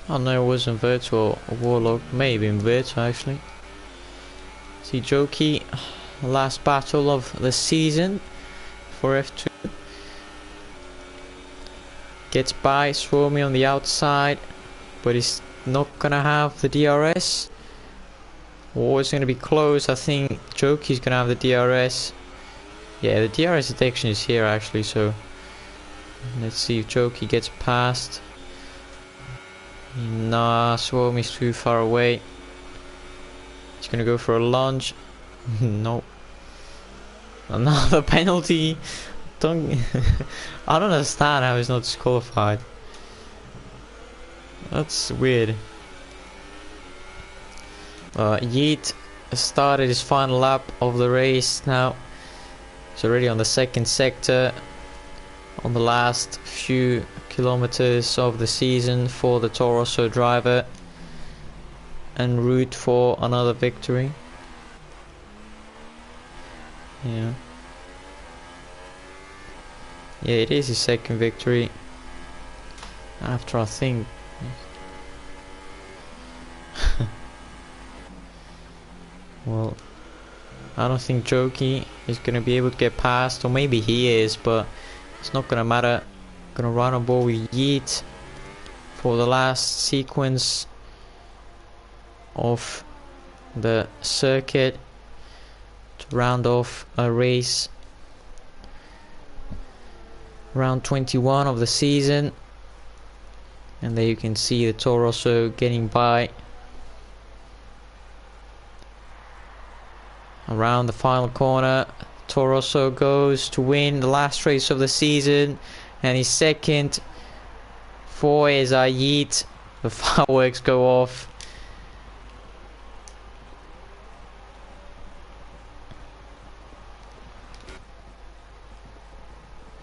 Speaker 1: I know it wasn't Vettel or Warlock, maybe in Vettel actually. See Jokey, last battle of the season for F2. Gets by Swarmy on the outside, but he's not gonna have the DRS. War is gonna be close. I think Jokey's gonna have the DRS. Yeah, the DRS detection is here actually, so let's see if Joki gets past. Nah, Suomi's too far away. He's gonna go for a lunge. Nope. Another penalty. Don't. I don't understand how he's not disqualified. That's weird. Yeet started his final lap of the race now. He's already on the second sector, on the last few kilometers of the season for the Toro Rosso driver, en route for another victory. Yeah, it is his second victory after, I think, well, I don't think Joki is gonna be able to get past, or maybe he is, but it's not gonna matter. Gonna run on board with Yeet for the last sequence of the circuit to round off a race. Round 21 of the season, and there you can see the Toro Rosso getting by. Around the final corner, Toro Rosso goes to win the last race of the season, and his second for is Yeet. The fireworks go off.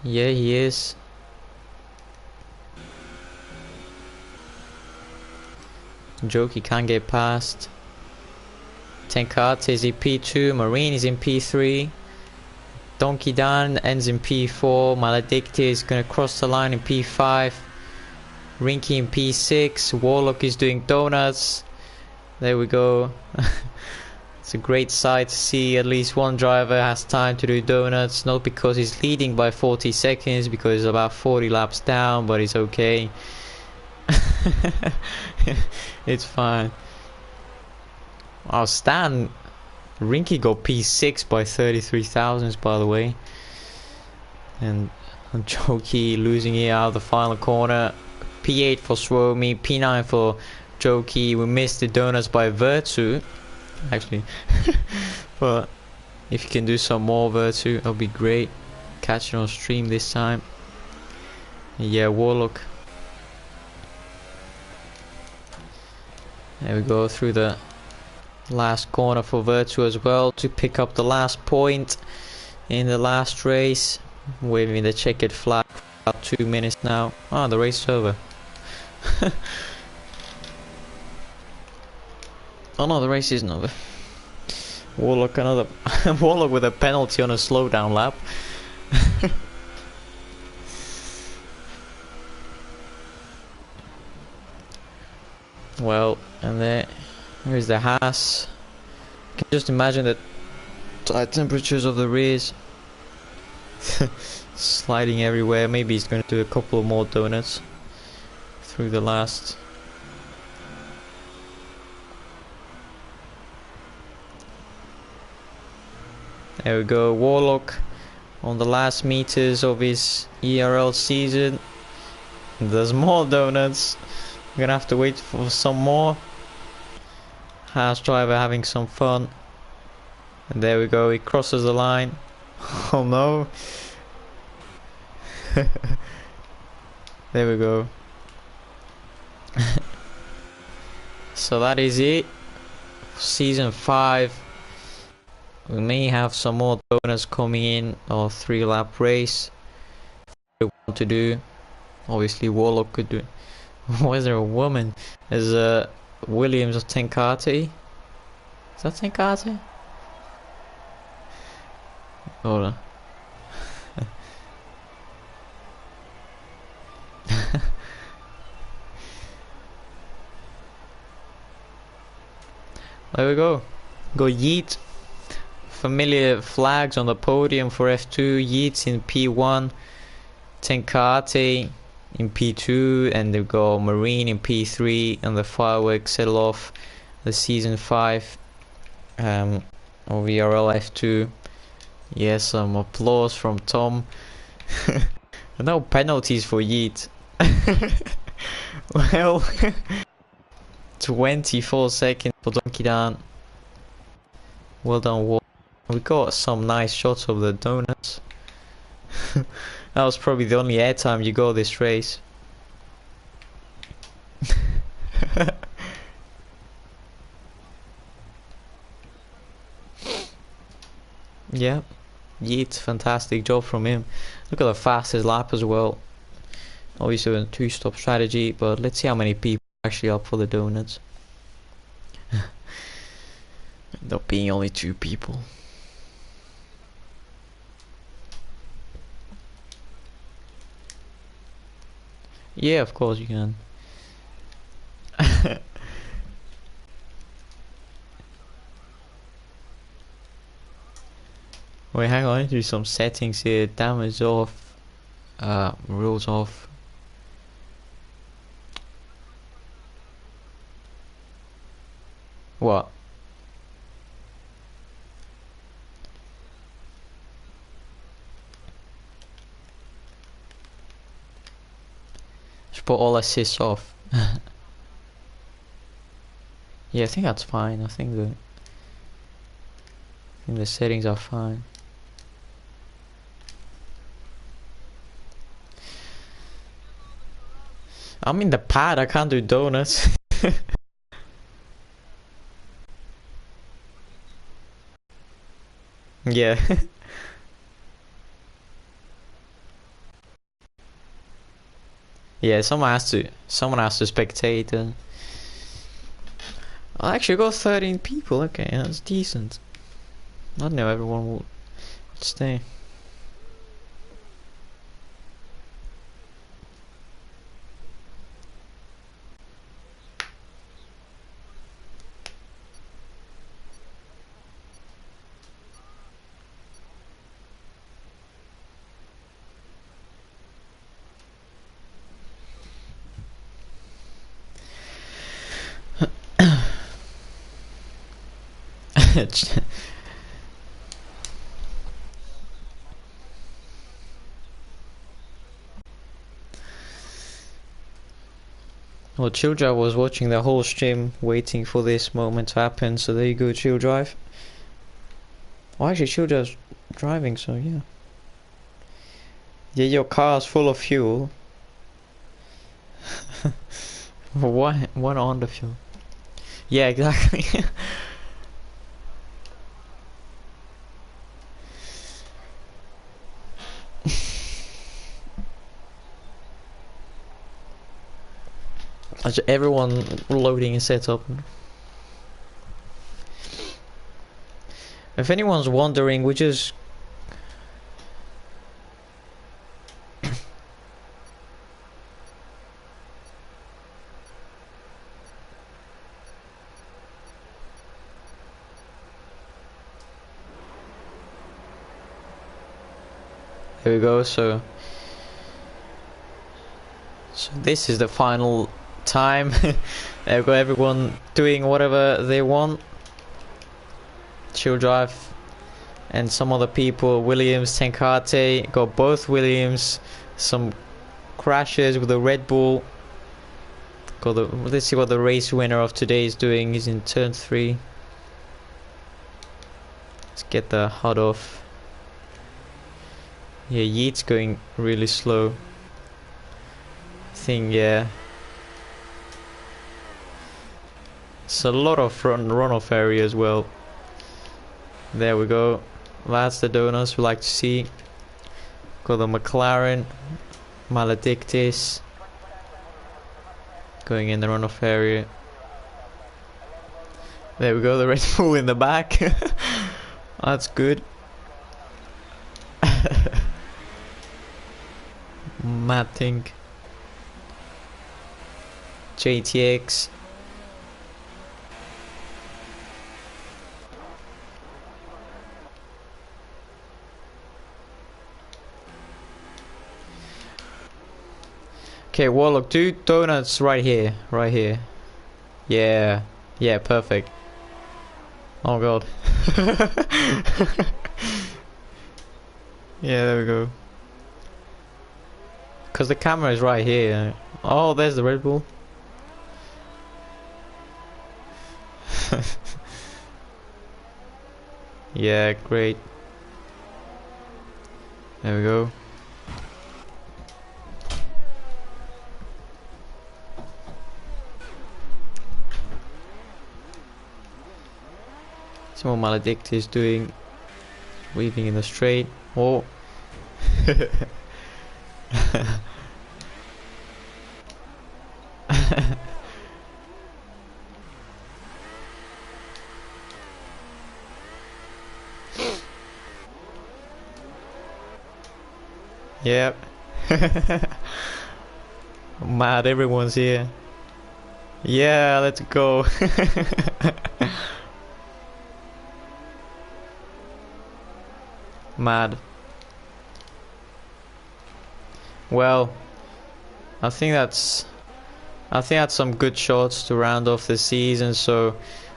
Speaker 1: Yeah, he is. Joki can't get past. Tenkate is in P2, Marine is in P3, Donkey Dan ends in P4, Maledicte is gonna cross the line in P5, Rinky in P6, Warlock is doing donuts. There we go. It's a great sight to see at least one driver has time to do donuts, not because he's leading by 40 seconds, because he's about 40 laps down, but it's okay. It's fine. Oh, Stan Rinky got P6 by 33 thousandths, by the way. And Joki losing it out of the final corner. P8 for Suomi, P9 for Joki. We missed the donuts by Virtu, actually. But if you can do some more Virtu, that'll be great. Catch it on stream this time. Yeah, Warlock. There we go, through the last corner for Virtu as well to pick up the last point in the last race. Waving the checkered flag for about 2 minutes now. Oh, the race is over. Oh no, the race isn't over. Warlock another Warlock with a penalty on a slowdown lap. Well, and there's the Haas. You can just imagine the tight temperatures of the rears. Sliding everywhere. Maybe he's going to do a couple more donuts through the last. There we go, Warlock on the last meters of his ERL season. There's more donuts. We're gonna have to wait for some more. Haas driver having some fun. And there we go, he crosses the line. Oh no. There we go. So that is it. Season 5. We may have some more donuts coming in, or 3-lap race. If we want to do. Obviously Warlock could do it. Why is there a woman? There's Williams of Tenkate. Is that Tenkate? Hold on. There we go. Go Yeet. Familiar flags on the podium for F2. Yeets in P1. Tenkate in P2, and they go Marine in P3, and the fireworks settle off the season 5 of ERL F2 Yes, some applause from Tom. No penalties for Yeet. Well, 24 seconds for Donkey Dan. Well done, Wall. We got some nice shots of the donuts. That was probably the only airtime you got this race. Yeah, Yeet, fantastic job from him. Look at the fastest lap as well. Obviously a two-stop strategy, but let's see how many people are actually up for the donuts. End up being only 2 people. Yeah, of course you can. Wait, hang on, I need to do some settings here. Damage off. Rules off. What? Just put all assists off. Yeah, I think that's fine. I think the settings are fine. I'm in the pad, I can't do donuts. Yeah. Yeah, someone has to spectate. I actually got 13 people. Okay, that's decent. I don't know everyone would stay. Well, Chill Drive was watching the whole stream, waiting for this moment to happen. So there you go, Chill Drive. Well, actually, Chill Drive's driving, so yeah. Yeah, your car's full of fuel. What on the fuel? Yeah, exactly. Everyone loading a setup. If anyone's wondering, we just there we go. So this is the final time. They've got everyone doing whatever they want. Chill Drive and some other people. Williams, Tenkate, got both Williams. Some crashes with the Red Bull. Got the. Let's see what the race winner of today is doing. He's in turn 3. Let's get the HUD off. Yeah, Yeet's going really slow. I think, yeah. It's a lot of runoff area as well. There we go. That's the donuts we like to see. Got the McLaren, Maledictus. Going in the runoff area. There we go, the Red Bull in the back. That's good. Mad thing. JTX. Okay, Warlock, do donuts right here, right here. Yeah, yeah, perfect. Oh god. Yeah, there we go. Because the camera is right here. Oh, there's the Red Bull. Yeah, great. There we go. Some more Maledict is doing weaving in the straight. Oh. Yep. Mad, everyone's here. Yeah, let's go. Mad. Well, I think that's some good shots to round off the season. So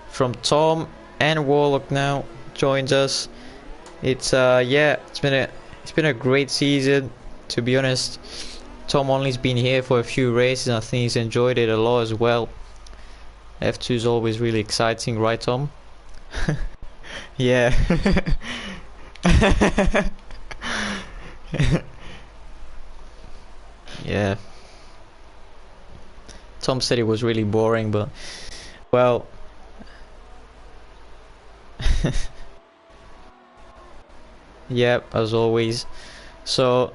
Speaker 1: from Tom and Warlock now joins us. It's yeah, it's been a great season, to be honest. Tom only's been here for a few races and I think he's enjoyed it a lot as well. F2 is always really exciting, right Tom? Yeah. Yeah. Tom said it was really boring, but well. Yep, as always. So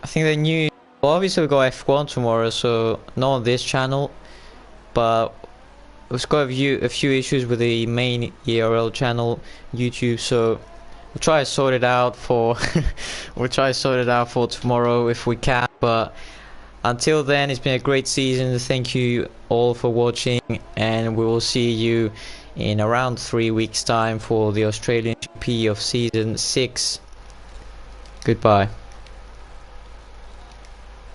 Speaker 1: I think the new, well, obviously we got F1 tomorrow, so not on this channel, but we've got a few issues with the main ERL channel, YouTube, so we'll try to sort it out for we'll try to sort it out for tomorrow if we can. But until then, it's been a great season. Thank you all for watching, and we will see you in around 3 weeks time for the Australian GP of season 6. Goodbye.